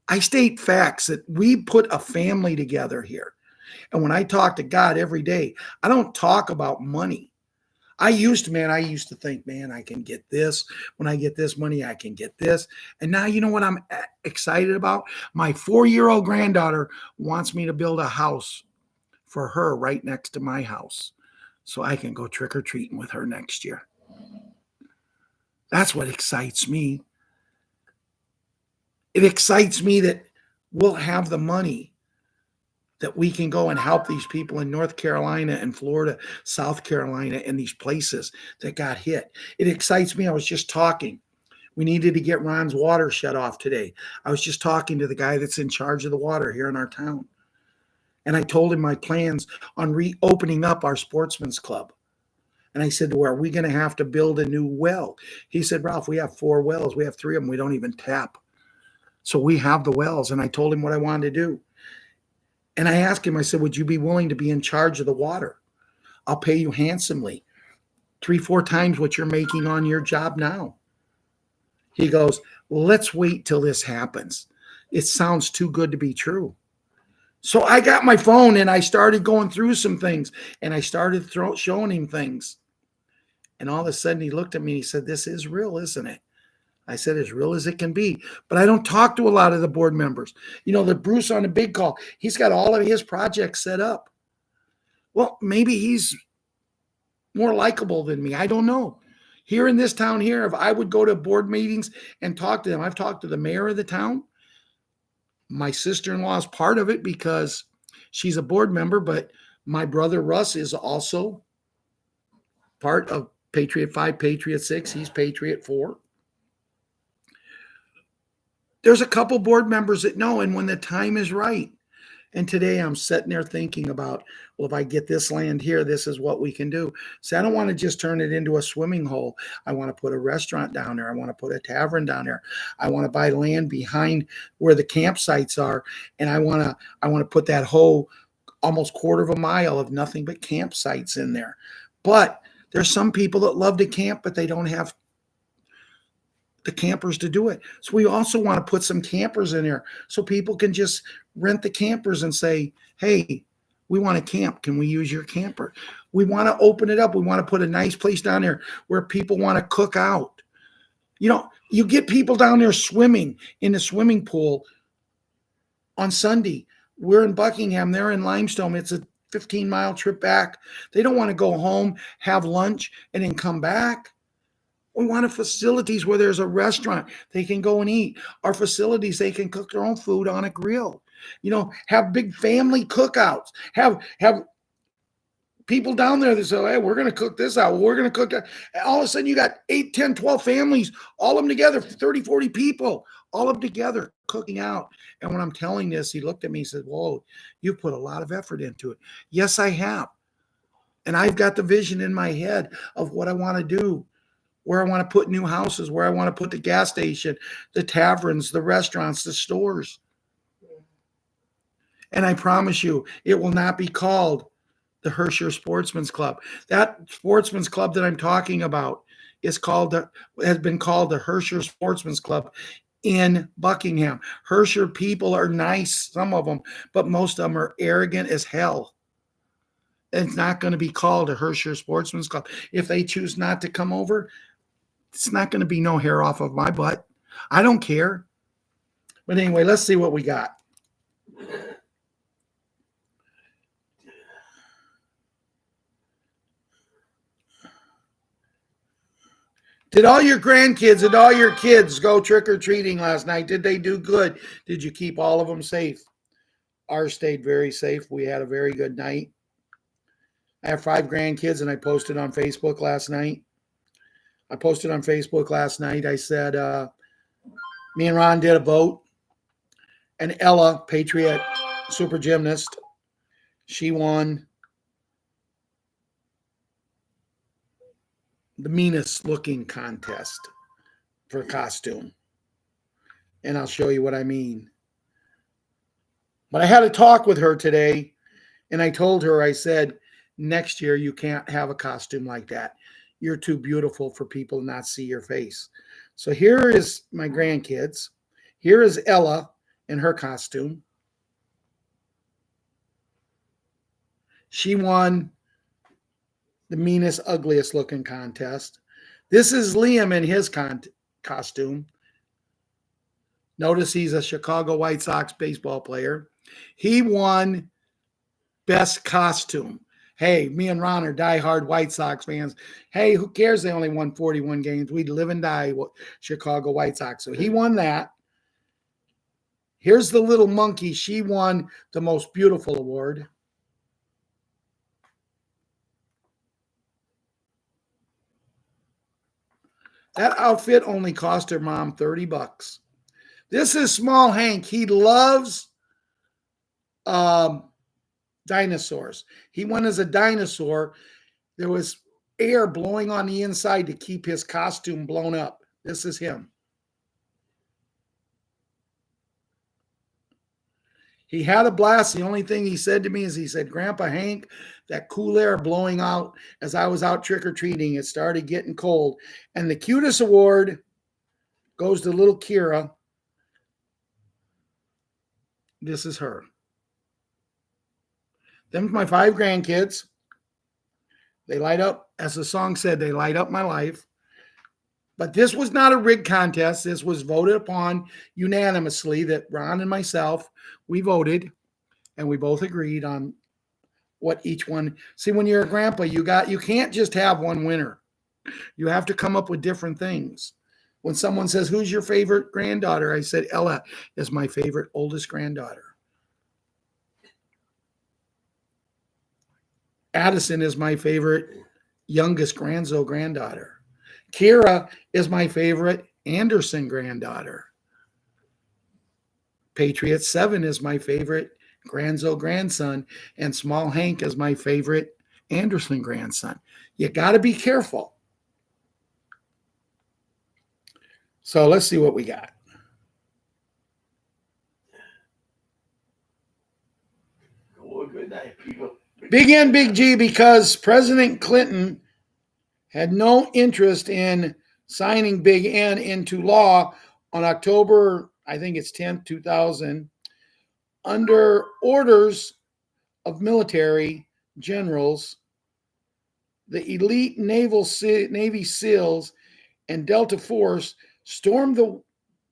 [SPEAKER 1] I state facts that we put a family together here. And when I talk to God every day, I don't talk about money. I used to think, man, I can get this. When I get this money, I can get this. And now, you know what I'm excited about? My 4-year-old granddaughter wants me to build a house for her right next to my house so I can go trick-or-treating with her next year. That's what excites me. It excites me that we'll have the money that we can go and help these people in North Carolina and Florida, South Carolina, and these places that got hit. It excites me. I was just talking. We needed to get Ron's water shut off today. I was just talking to the guy that's in charge of the water here in our town. And I told him my plans on reopening up our sportsman's club. And I said, well, are we going to have to build a new well? He said, Ralph, we have 4 wells. We have 3 of them. We don't even tap. So we have the wells. And I told him what I wanted to do. And I asked him, I said, would you be willing to be in charge of the water? I'll pay you handsomely, 3-4 times what you're making on your job now. He goes, well, let's wait till this happens. It sounds too good to be true. So I got my phone and I started going through some things, and I started showing him things. And all of a sudden he looked at me and he said, this is real, isn't it? I said, as real as it can be. But I don't talk to a lot of the board members. The Bruce on the big call, he's got all of his projects set up. Well, maybe he's more likable than me. I don't know. Here in this town here, if I would go to board meetings and talk to them, I've talked to the mayor of the town. My sister-in-law is part of it because she's a board member, but my brother Russ is also part of Patriot 5, Patriot 6. He's Patriot 4. There's a couple board members that know, and when the time is right. And today I'm sitting there thinking about, well, if I get this land here, this is what we can do. So I don't want to just turn it into a swimming hole. I want to put a restaurant down there. I want to put a tavern down there. I want to buy land behind where the campsites are. And I want to put that whole almost quarter of a mile of nothing but campsites in there. But there's some people that love to camp, but they don't have the campers to do it. So we also want to put some campers in there so people can just rent the campers and say, hey, we want to camp. Can we use your camper? We want to open it up. We want to put a nice place down there where people want to cook out. You get people down there swimming in the swimming pool on Sunday. We're in Buckingham. They're in Limestone. It's a 15-mile trip back. They don't want to go home, have lunch, and then come back. We want facilities where there's a restaurant they can go and eat. Our facilities, they can cook their own food on a grill. Have big family cookouts. Have people down there that say, hey, we're going to cook this out. We're going to cook that. And all of a sudden, you got 8, 10, 12 families, all of them together, 30, 40 people, all of them together cooking out. And when I'm telling this, he looked at me and said, whoa, you put a lot of effort into it. Yes, I have. And I've got the vision in my head of what I want to do, where I want to put new houses, where I want to put the gas station, the taverns, the restaurants, the stores. And I promise you, it will not be called the Herscher Sportsman's Club. That sportsman's club that I'm talking about has been called the Herscher Sportsman's Club in Buckingham. Herscher people are nice, some of them, but most of them are arrogant as hell. It's not going to be called a Herscher Sportsman's Club. If they choose not to come over, it's not going to be no hair off of my butt. I don't care. But anyway, let's see what we got. Did all your grandkids and all your kids go trick-or-treating last night? Did they do good? Did you keep all of them safe? Ours stayed very safe. We had a very good night. I have 5 grandkids, and I posted on Facebook last night. I said, me and Ron did a vote. And Ella, Patriot super gymnast, she won the meanest looking contest for costume. And I'll show you what I mean. But I had a talk with her today, and I told her, I said, next year you can't have a costume like that. You're too beautiful for people to not see your face. So here is my grandkids. Here is Ella in her costume. She won the meanest, ugliest looking contest. This is Liam in his costume. Notice he's a Chicago White Sox baseball player. He won best costume. Hey, me and Ron are diehard White Sox fans. Hey, who cares? They only won 41 games. We live and die with Chicago White Sox. So he won that. Here's the little monkey. She won the most beautiful award. That outfit only cost her mom $30. This is Small Hank. He loves dinosaurs. He went as a dinosaur. There was air blowing on the inside to keep his costume blown up. This is him. He had a blast. The only thing he said to me is, he said, Grandpa Hank, that cool air blowing out as I was out trick-or-treating, it started getting cold. And the cutest award goes to little Kira. This is her. Them my 5 grandkids. They light up, as the song said, they light up my life. But this was not a rigged contest. This was voted upon unanimously that Ron and myself, we voted and we both agreed on what each one. See, when you're a grandpa, you can't just have one winner. You have to come up with different things. When someone says, "Who's your favorite granddaughter?" I said, "Ella is my favorite oldest granddaughter. Addison is my favorite youngest granddaughter. Kira is my favorite Anderson granddaughter. Patriot 7 is my favorite grandson, and Small Hank is my favorite Anderson grandson." You got to be careful. So let's see what we got.
[SPEAKER 2] Well, good night, people.
[SPEAKER 1] Big N, Big G, because President Clinton had no interest in signing Big N into law on October, I think it's 10th, 2000, under orders of military generals, the elite Navy SEALs and Delta Force stormed the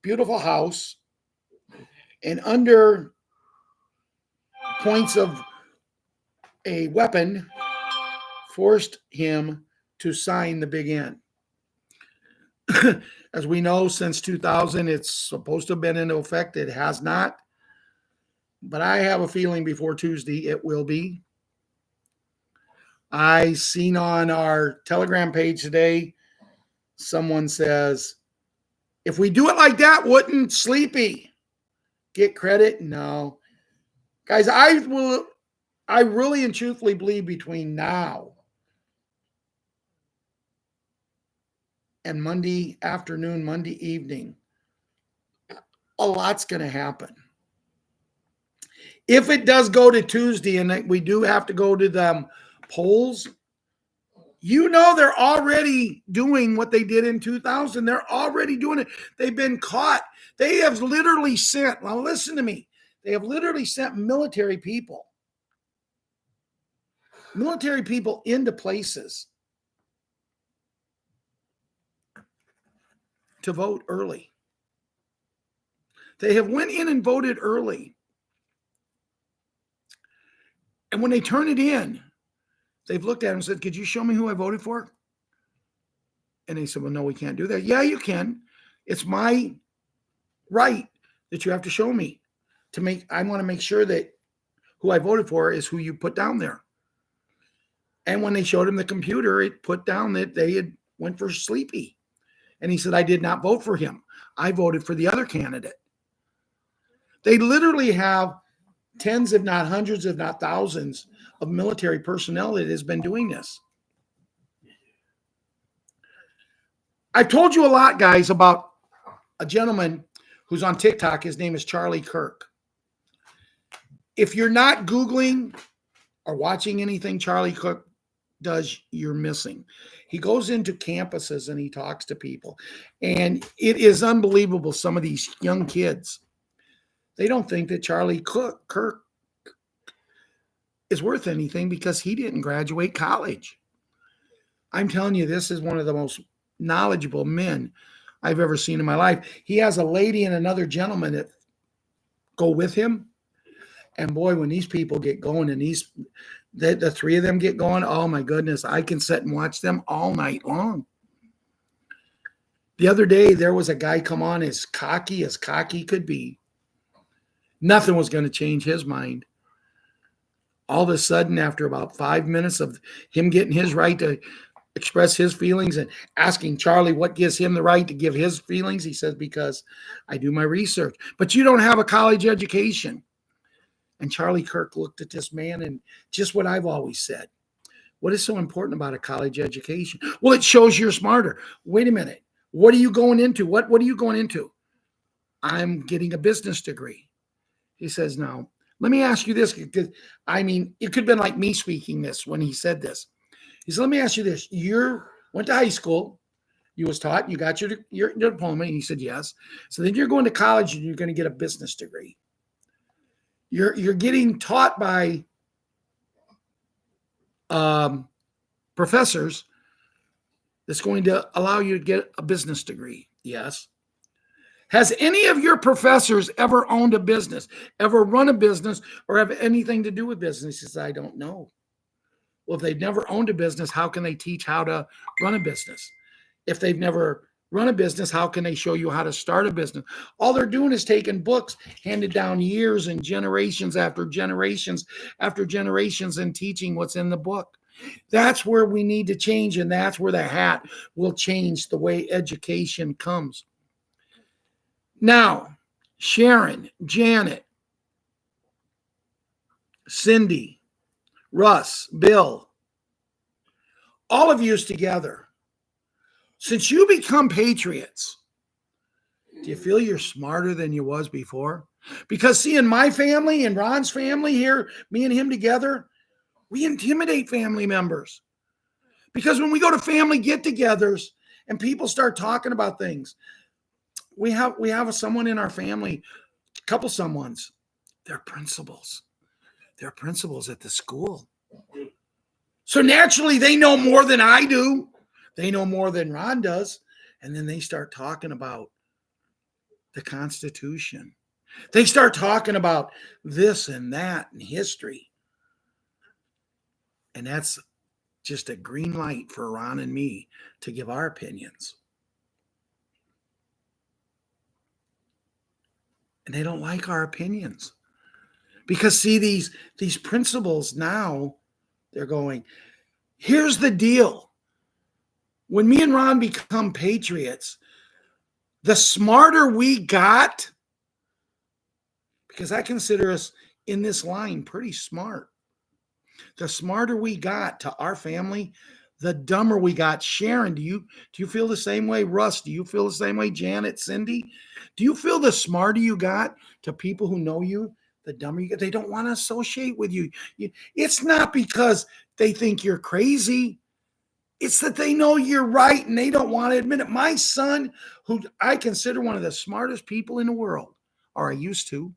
[SPEAKER 1] beautiful house and under points of a weapon forced him to sign the Big N. As we know, since 2000, it's supposed to have been in effect. It has not. But I have a feeling before Tuesday it will be. I seen on our Telegram page today, someone says, if we do it like that, wouldn't Sleepy get credit? No. Guys, I really and truthfully believe between now and Monday afternoon, Monday evening, a lot's going to happen. If it does go to Tuesday and we do have to go to the polls, you know they're already doing what they did in 2000. They're already doing it. They've been caught. They have literally sent, now listen to me, they have literally sent military people into places to vote early. They have went in and voted early. And when they turn it in, they've looked at it and said, "Could you show me who I voted for?" And they said, "Well, no, we can't do that." "Yeah, you can. It's my right that you have to show me I want to make sure that who I voted for is who you put down there." And when they showed him the computer, it put down that they had went for Sleepy. And he said, "I did not vote for him. I voted for the other candidate." They literally have tens, if not hundreds, if not thousands of military personnel that has been doing this. I've told you a lot, guys, about a gentleman who's on TikTok. His name is Charlie Kirk. If you're not Googling or watching anything Charlie Kirk does, you're missing. He goes into campuses and he talks to people. And it is unbelievable, some of these young kids. They don't think that Charlie Kirk is worth anything because he didn't graduate college. I'm telling you, this is one of the most knowledgeable men I've ever seen in my life. He has a lady and another gentleman that go with him. And boy, when these people get going and the three of them get going, oh my goodness, I can sit and watch them all night long. The other day, there was a guy come on as cocky could be. Nothing was going to change his mind. All of a sudden, after about 5 minutes of him getting his right to express his feelings and asking Charlie what gives him the right to give his feelings, he says, "Because I do my research." "But you don't have a college education." And Charlie Kirk looked at this man and just what I've always said. What is so important about a college education? "Well, it shows you're smarter." Wait a minute. What are you going into? What are you going into? "I'm getting a business degree." He says, "Now, let me ask you this." Because, I mean, it could have been like me speaking this when he said this. He said, "Let me ask you this. You went to high school. You was taught. You got your diploma." And he said, "Yes." "So then you're going to college and you're going to get a business degree. You're getting taught by professors that's going to allow you to get a business degree? Yes. Has any of your professors ever owned a business, ever run a business, or have anything to do with business? He says, I don't know. Well, if they've never owned a business, how can they teach how to run a business? If they've never run a business, how can they show you how to start a business? All they're doing is taking books handed down years and generations after generations after generations and teaching what's in the book. That's where we need to change, and that's where the hat will change the way education comes. Now, Sharon, Janet, Cindy, Russ, Bill, all of you together, since you become patriots, do you feel you're smarter than you was before? Because see, in my family and Ron's family here, me and him together, we intimidate family members. Because when we go to family get-togethers and people start talking about things, we have someone in our family, a couple someones, they're principals. They're principals at the school. So naturally, they know more than I do. They know more than Ron does. And then they start talking about the Constitution. They start talking about this and that and history. And that's just a green light for Ron and me to give our opinions. And they don't like our opinions. Because see, these principles now, they're going, here's the deal. When me and Ron become patriots, the smarter we got, because I consider us in this line pretty smart. The smarter we got to our family, the dumber we got. Sharon, do you feel the same way? Russ, do you feel the same way? Janet, Cindy, do you feel the smarter you got to people who know you, the dumber you get? They don't want to associate with you. It's not because they think you're crazy. It's that they know you're right and they don't want to admit it. My son, who I consider one of the smartest people in the world, or I used to,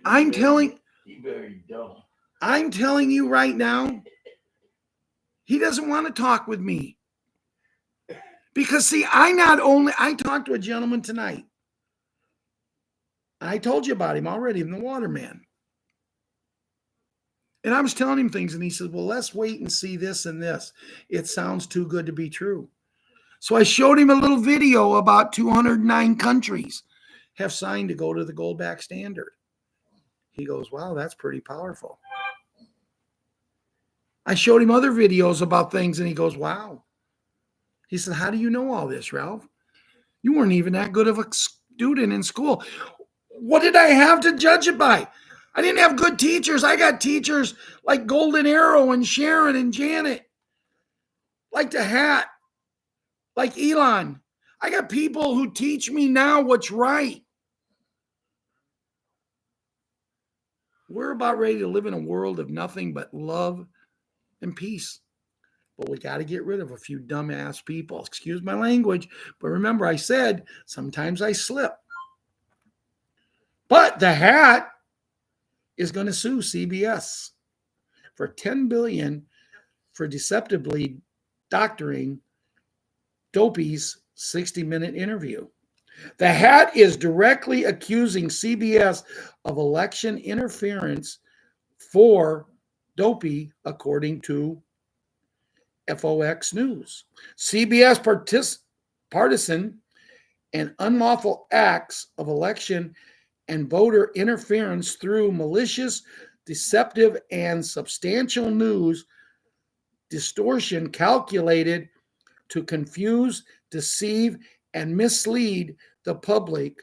[SPEAKER 1] I'm telling you right now, he doesn't want to talk with me. Because see, I talked to a gentleman tonight. I told you about him already, the Waterman. And I was telling him things, and he said, well, let's wait and see this and this. It sounds too good to be true. So I showed him a little video about 209 countries have signed to go to the Goldback Standard. He goes, wow, that's pretty powerful. I showed him other videos about things, and he goes, wow. He said, how do you know all this, Ralph? You weren't even that good of a student in school. What did I have to judge it by? I didn't have good teachers. I got teachers like Golden Arrow and Sharon and Janet, like the Hat, like Elon. I got people who teach me now what's right. We're about ready to live in a world of nothing but love and peace. But we got to get rid of a few dumbass people. Excuse my language, but remember I said sometimes I slip. But the Hat is going to sue CBS for $10 billion for deceptively doctoring Dopey's 60-minute interview. The Hat is directly accusing CBS of election interference for Dopey, according to FOX News. CBS partisan and unlawful acts of election and voter interference through malicious, deceptive, and substantial news distortion calculated to confuse, deceive, and mislead the public,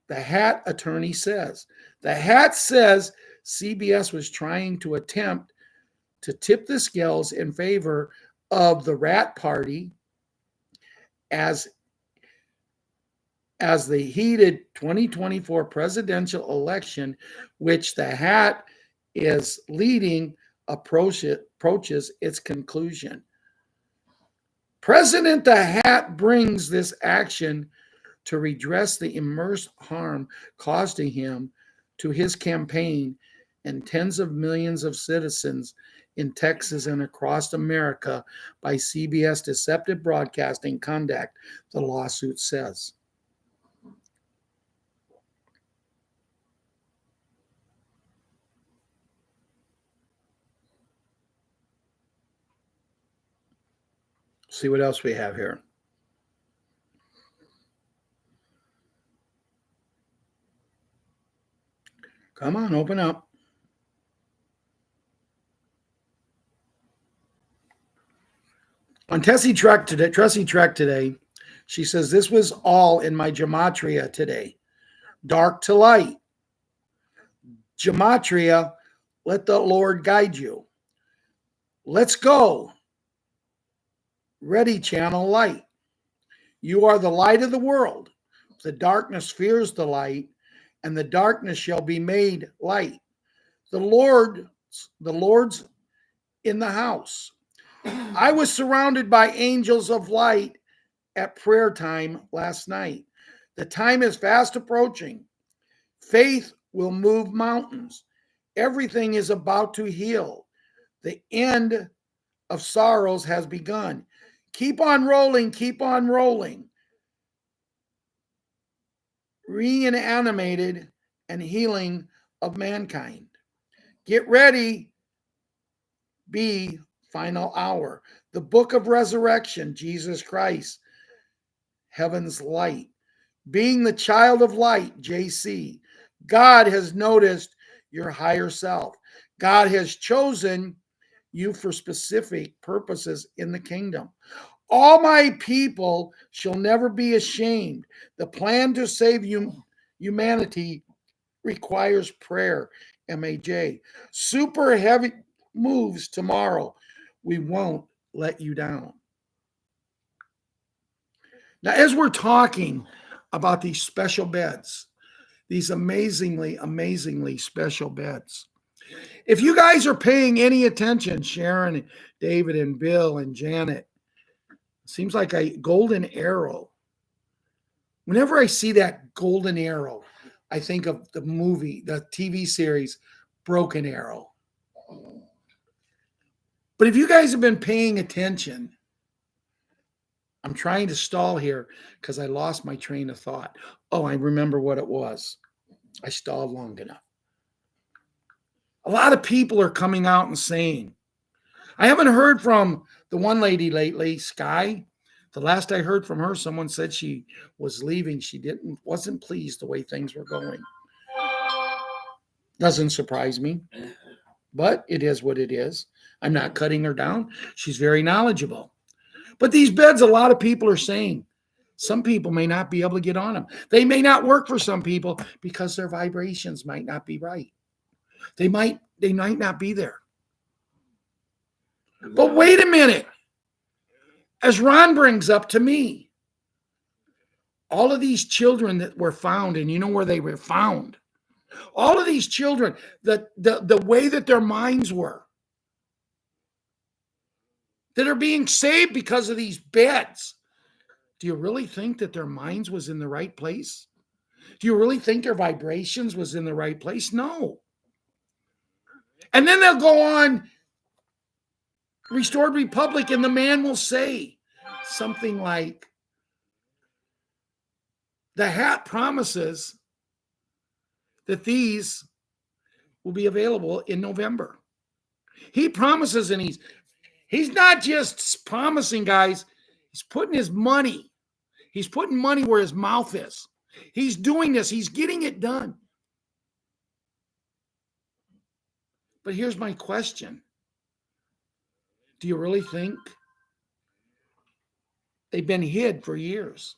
[SPEAKER 1] the Hat attorney says. The Hat says CBS was trying to attempt to tip the scales in favor of the Rat Party as the heated 2024 presidential election, which the Hat is leading, approaches its conclusion. President the Hat brings this action to redress the immense harm caused to him, to his campaign, and tens of millions of citizens in Texas and across America by CBS deceptive broadcasting conduct, the lawsuit says. See what else we have here. Come on, open up. On Tessie Trek today, she says, this was all in my gematria today. Dark to light. Gematria, let the Lord guide you. Let's go. Ready, channel light. You are the light of the world. The darkness fears the light, and the darkness shall be made light. The Lord's in the house. I was surrounded by angels of light at prayer time last night. The time is fast approaching. Faith will move mountains. Everything is about to heal. The end of sorrows has begun. Keep on rolling, keep on rolling. Reanimated and healing of mankind. Get ready. Be final hour. The book of resurrection, Jesus Christ, heaven's light. Being the child of light, JC. God has noticed your higher self. God has chosen you for specific purposes in the kingdom. All my people shall never be ashamed. The plan to save humanity requires prayer. MAJ. Super heavy moves tomorrow. We won't let you down. Now, as we're talking about these special beds, these amazingly, amazingly special beds, if you guys are paying any attention, Sharon, David, and Bill, and Janet, seems like a golden arrow. Whenever I see that golden arrow, I think of the movie, the TV series, Broken Arrow. But if you guys have been paying attention, I'm trying to stall here because I lost my train of thought. Oh, I remember what it was. I stalled long enough. A lot of people are coming out and saying, I haven't heard from the one lady lately, Sky. The last I heard from her, someone said she was leaving. She wasn't pleased the way things were going. Doesn't surprise me, but it is what it is. I'm not cutting her down. She's very knowledgeable. But these beds, a lot of people are saying, some people may not be able to get on them. They may not work for some people because their vibrations might not be right. They might not be there. But wait a minute. As Ron brings up to me, all of these children that were found, and you know where they were found. All of these children, the way that their minds were, that are being saved because of these beds. Do you really think that their minds was in the right place? Do you really think their vibrations was in the right place? No. And then they'll go on Restored Republic, and the man will say something like, the hat promises that these will be available in November. He promises, and he's not just promising, guys. He's putting his money. He's putting money where his mouth is. He's doing this. He's getting it done. But here's my question. Do you really think they've been hid for years?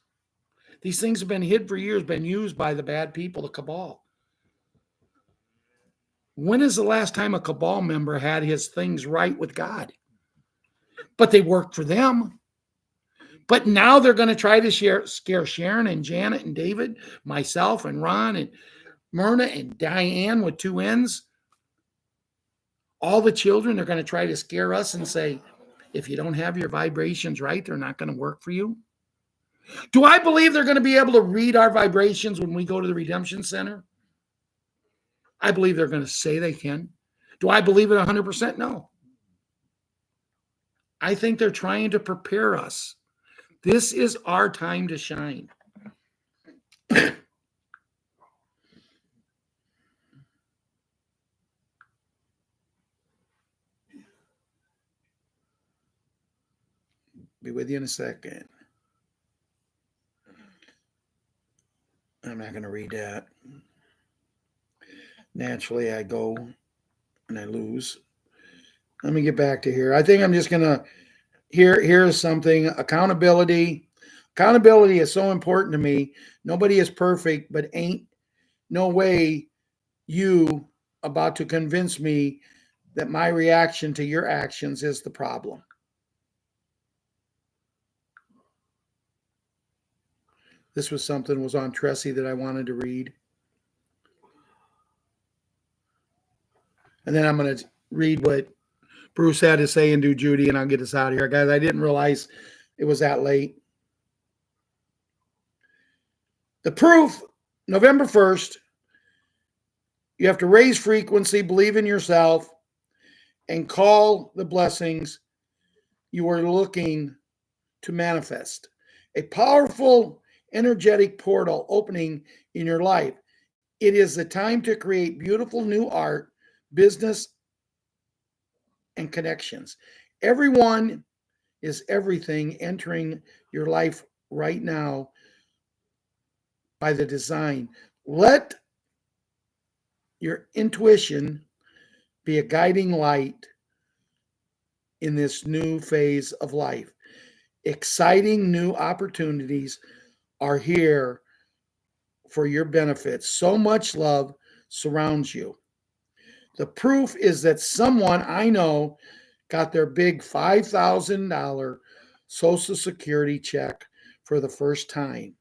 [SPEAKER 1] These things have been hid for years, been used by the bad people, the cabal. When is the last time a cabal member had his things right with God? But they worked for them. But now they're going to try to scare Sharon and Janet and David, myself and Ron and Myrna and Diane with 2 N's. All the children are going to try to scare us and say, if you don't have your vibrations right, they're not going to work for you. Do I believe they're going to be able to read our vibrations when we go to the Redemption Center? I believe they're going to say they can. Do I believe it 100%? No. I think they're trying to prepare us. This is our time to shine. Be with you in a second. I'm not going to read that. Naturally, I go and I lose. Let me get back to here. I think I'm just going to, here's something. Accountability. Accountability is so important to me. Nobody is perfect, but ain't no way you about to convince me that my reaction to your actions is the problem. This was something was on Tressie that I wanted to read. And then I'm going to read what Bruce had to say and do Judy, and I'll get us out of here. Guys, I didn't realize it was that late. The proof, November 1st, you have to raise frequency, believe in yourself, and call the blessings you are looking to manifest. A powerful, energetic portal opening in your life. It is the time to create beautiful new art, business, and connections. Everyone is everything entering your life right now by the design. Let your intuition be a guiding light in this new phase of life. Exciting new opportunities are here for your benefit. So much love surrounds you. The proof is that someone I know got their big $5,000 Social Security check for the first time.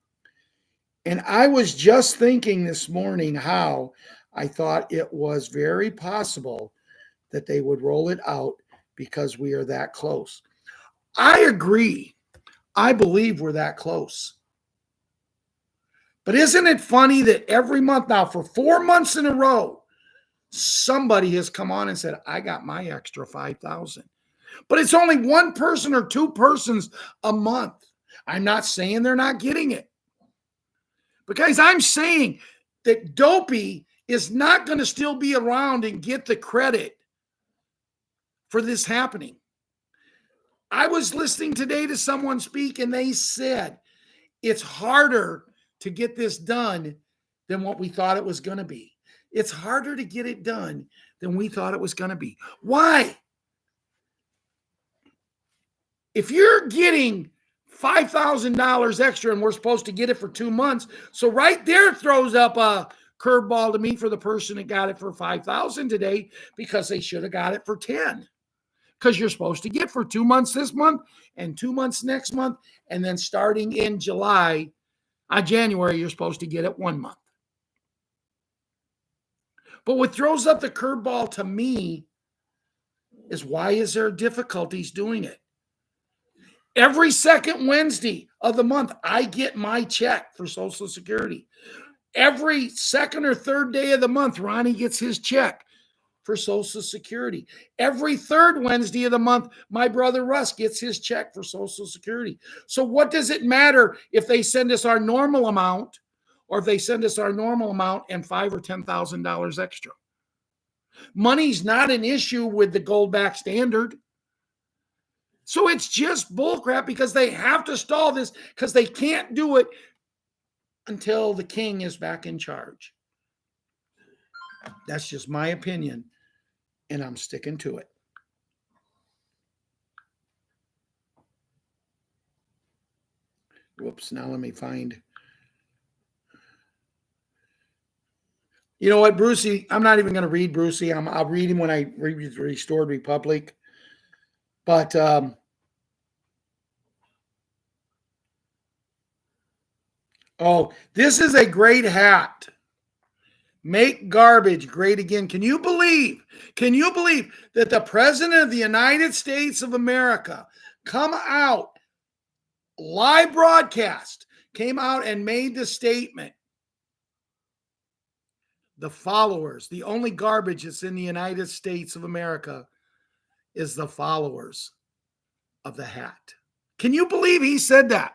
[SPEAKER 1] And I was just thinking this morning how I thought it was very possible that they would roll it out because we are that close. I agree. I believe we're that close. But isn't it funny that every month now, for 4 months in a row, somebody has come on and said, I got my extra 5,000. But it's only one person or two persons a month. I'm not saying they're not getting it. But guys, I'm saying that Dopey is not going to still be around and get the credit for this happening. I was listening today to someone speak, and they said it's harder to get this done than what we thought it was going to be. It's harder to get it done than we thought it was going to be. Why? If you're getting $5,000 extra and we're supposed to get it for 2 months, so right there throws up a curveball to me for the person that got it for 5,000 today, because they should have got it for 10. Because you're supposed to get for 2 months this month and 2 months next month, and then starting in January, you're supposed to get it 1 month. But what throws up the curveball to me is, why is there difficulties doing it? Every second Wednesday of the month, I get my check for Social Security. Every second or third day of the month, Ronnie gets his check for Social Security. Every third Wednesday of the month, my brother Russ gets his check for Social Security. So what does it matter if they send us our normal amount, or if they send us our normal amount and $5,000 or $10,000 extra? Money's not an issue with the Goldback Standard. So it's just bullcrap, because they have to stall this, because they can't do it until the king is back in charge. That's just my opinion, and I'm sticking to it. Whoops, now let me find. You know what, Brucey? I'm not even going to read Brucey. I'll read him when I read the Restored Republic. But this is a great hat. Make garbage great again. Can you believe that the President of the United States of America come out, live broadcast, came out and made the statement? The followers, the only garbage that's in the United States of America is the followers. of the hat. Can you believe he said that?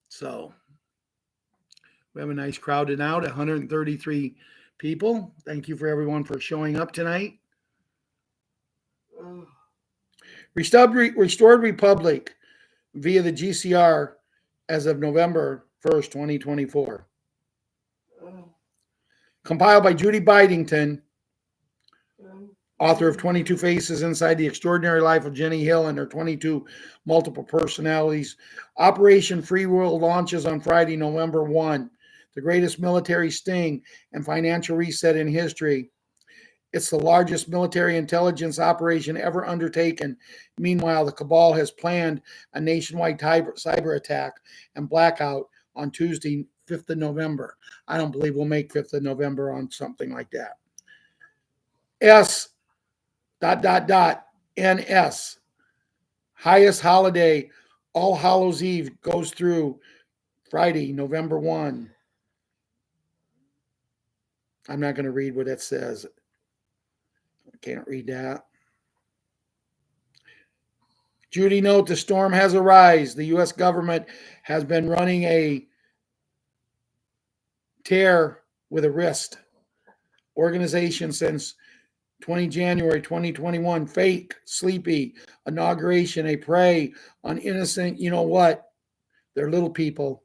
[SPEAKER 1] So we have a nice crowd tonight, 133 people. Thank you for everyone for showing up tonight. Restored Republic via the GCR as of November 1st, 2024. Compiled by Judy Bidington, author of 22 Faces Inside the Extraordinary Life of Jenny Hill and Her 22 Multiple Personalities. Operation Free World launches on Friday, November 1. The greatest military sting and financial reset in history. It's the largest military intelligence operation ever undertaken. Meanwhile, the cabal has planned a nationwide cyber attack and blackout on Tuesday, 5th of November. I don't believe we'll make 5th of November on something like that. NS. Highest holiday, All Hallows Eve, goes through Friday, November 1. I'm not going to read what it says. I can't read that. Judy note, the storm has arisen. The U.S. government has been running a tear with a wrist organization since 20 January 2021. Fake, sleepy, inauguration, a prey on innocent, you know what? They're little people.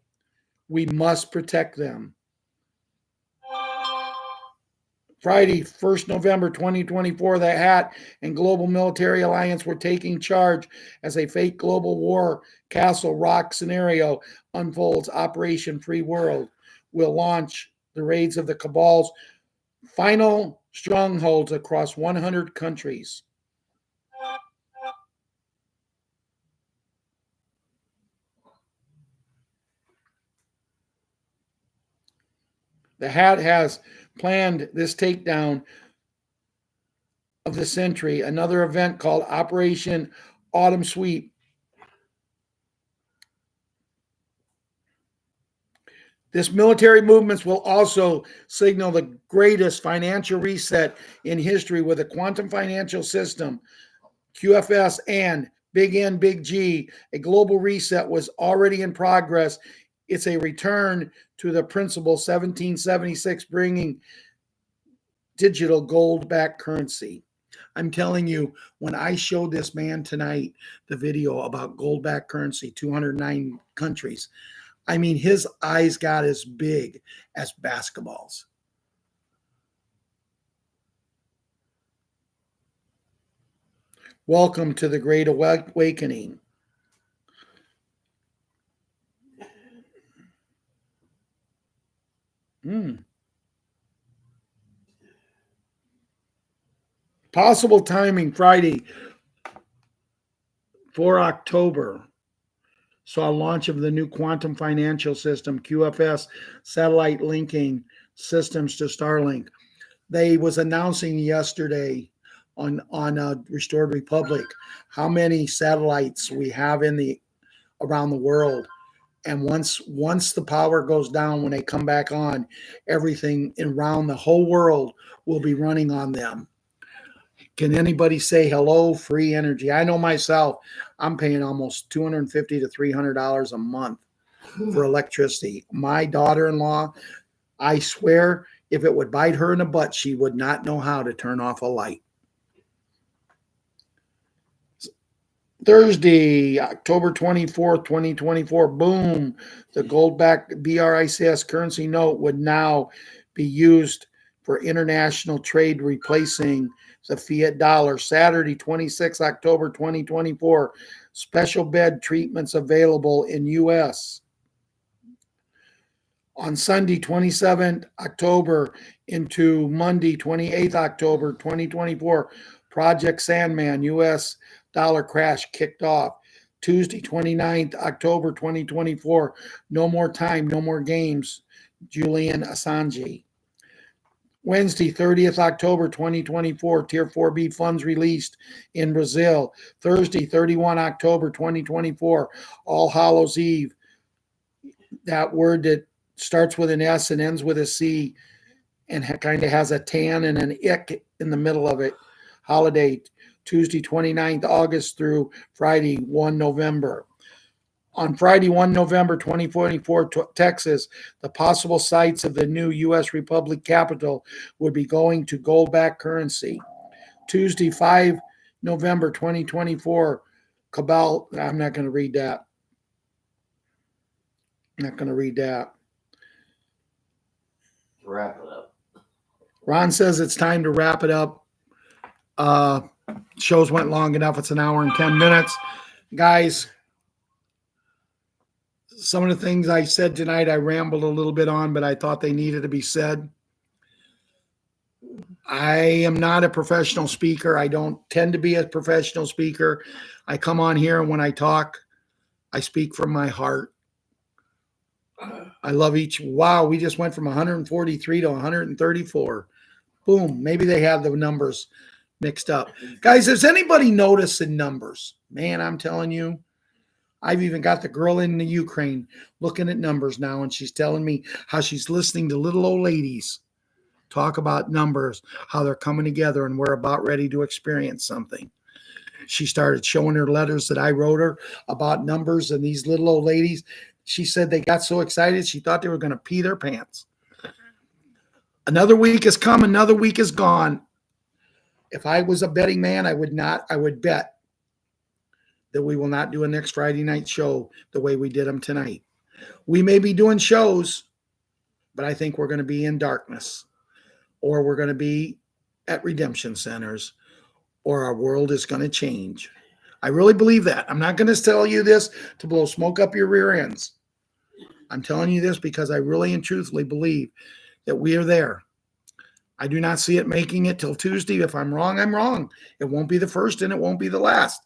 [SPEAKER 1] We must protect them. Friday, 1st November 2024, the Hat and Global Military Alliance were taking charge as a fake global war Castle Rock scenario unfolds. Operation Free World will launch the raids of the cabal's final strongholds across 100 countries. The Hat has planned this takedown of the century, another event called Operation Autumn Sweep. This military movement will also signal the greatest financial reset in history with a quantum financial system, QFS, and Big N, Big G. A global reset was already in progress. It's a return to the principle 1776, bringing digital gold-backed currency. I'm telling you, when I showed this man tonight the video about gold-backed currency, 209 countries, I mean, his eyes got as big as basketballs. Welcome to the Great Awakening. Possible timing, Friday, 4 October. Saw launch of the new quantum financial system, QFS, satellite linking systems to Starlink. They was announcing yesterday on Restored Republic how many satellites we have around the world. And once the power goes down, when they come back on, everything around the whole world will be running on them. Can anybody say hello? Free energy. I know myself, I'm paying almost $250 to $300 a month for electricity. My daughter-in-law, I swear, if it would bite her in the butt, she would not know how to turn off a light. Thursday, October 24th, 2024, boom, the gold-backed BRICS currency note would now be used for international trade, replacing the fiat dollar. Saturday, 26 October 2024, special bed treatments available in U.S. On Sunday, 27th October into Monday, 28th October 2024, Project Sandman U.S. dollar crash kicked off. Tuesday, 29th October 2024, no more time, no more games, Julian Assange. Wednesday, 30th October 2024, Tier 4B funds released in Brazil. Thursday, 31 October 2024, All Hallows Eve, that word that starts with an S and ends with a C and kind of has a tan and an ick in the middle of it. Holiday, Tuesday, 29th August through Friday, 1 November. On Friday, 1 November 2024, Texas, the possible sites of the new U.S. Republic Capitol would be going to gold-backed currency. Tuesday, 5 November 2024, Cabal, I'm not going to read that. Not going to read that.
[SPEAKER 2] Wrap it up.
[SPEAKER 1] Ron says it's time to wrap it up. Shows went long enough. It's an hour and 10 minutes. Guys, some of the things I said tonight, I rambled a little bit on, but I thought they needed to be said. I am not a professional speaker. I don't tend to be a professional speaker. I come on here and when I talk, I speak from my heart. I love each. Wow, we just went from 143 to 134. Boom. Maybe they have the numbers mixed up. Guys, has anybody noticed the numbers? Man, I'm telling you, I've even got the girl in the Ukraine looking at numbers now, and she's telling me how she's listening to little old ladies talk about numbers, how they're coming together, and we're about ready to experience something. She started showing her letters that I wrote her about numbers, and these little old ladies, she said they got so excited, she thought they were going to pee their pants. Another week has come, another week is gone. If I was a betting man, I would bet that we will not do a next Friday night show the way we did them tonight. We may be doing shows, but I think we're going to be in darkness, or we're going to be at redemption centers, or our world is going to change. I really believe that. I'm not going to tell you this to blow smoke up your rear ends. I'm telling you this because I really and truthfully believe that we are there. I do not see it making it till Tuesday. If I'm wrong, I'm wrong. It won't be the first and it won't be the last.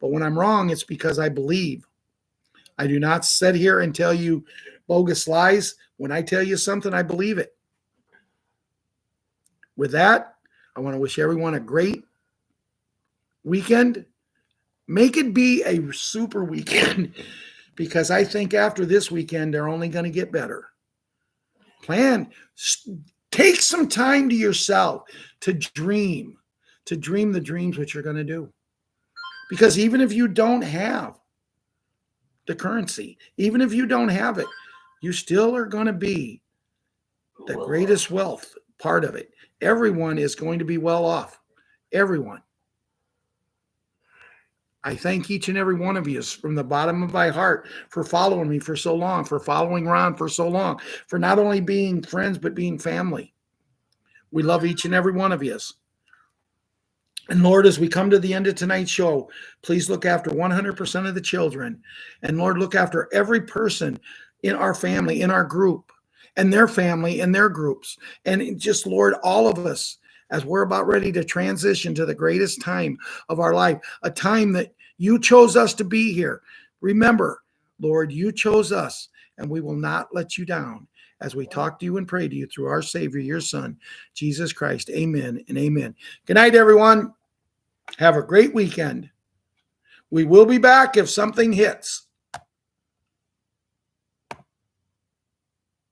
[SPEAKER 1] But when I'm wrong, it's because I believe. I do not sit here and tell you bogus lies. When I tell you something, I believe it. With that, I want to wish everyone a great weekend. Make it be a super weekend because I think after this weekend, they're only going to get better. Take some time to yourself to dream the dreams which you're going to do. Because even if you don't have the currency, even if you don't have it, you still are going to be the greatest wealth part of it. Everyone is going to be well off. Everyone. I thank each and every one of you from the bottom of my heart for following me for so long, for following Ron for so long, for not only being friends, but being family. We love each and every one of you. And Lord, as we come to the end of tonight's show, please look after 100% of the children. And Lord, look after every person in our family, in our group, and their family, and their groups. And just, Lord, all of us, as we're about ready to transition to the greatest time of our life, a time that you chose us to be here. Remember, Lord, you chose us, and we will not let you down as we talk to you and pray to you through our Savior, your Son, Jesus Christ. Amen and amen. Good night, everyone. Have a great weekend. We will be back if something hits.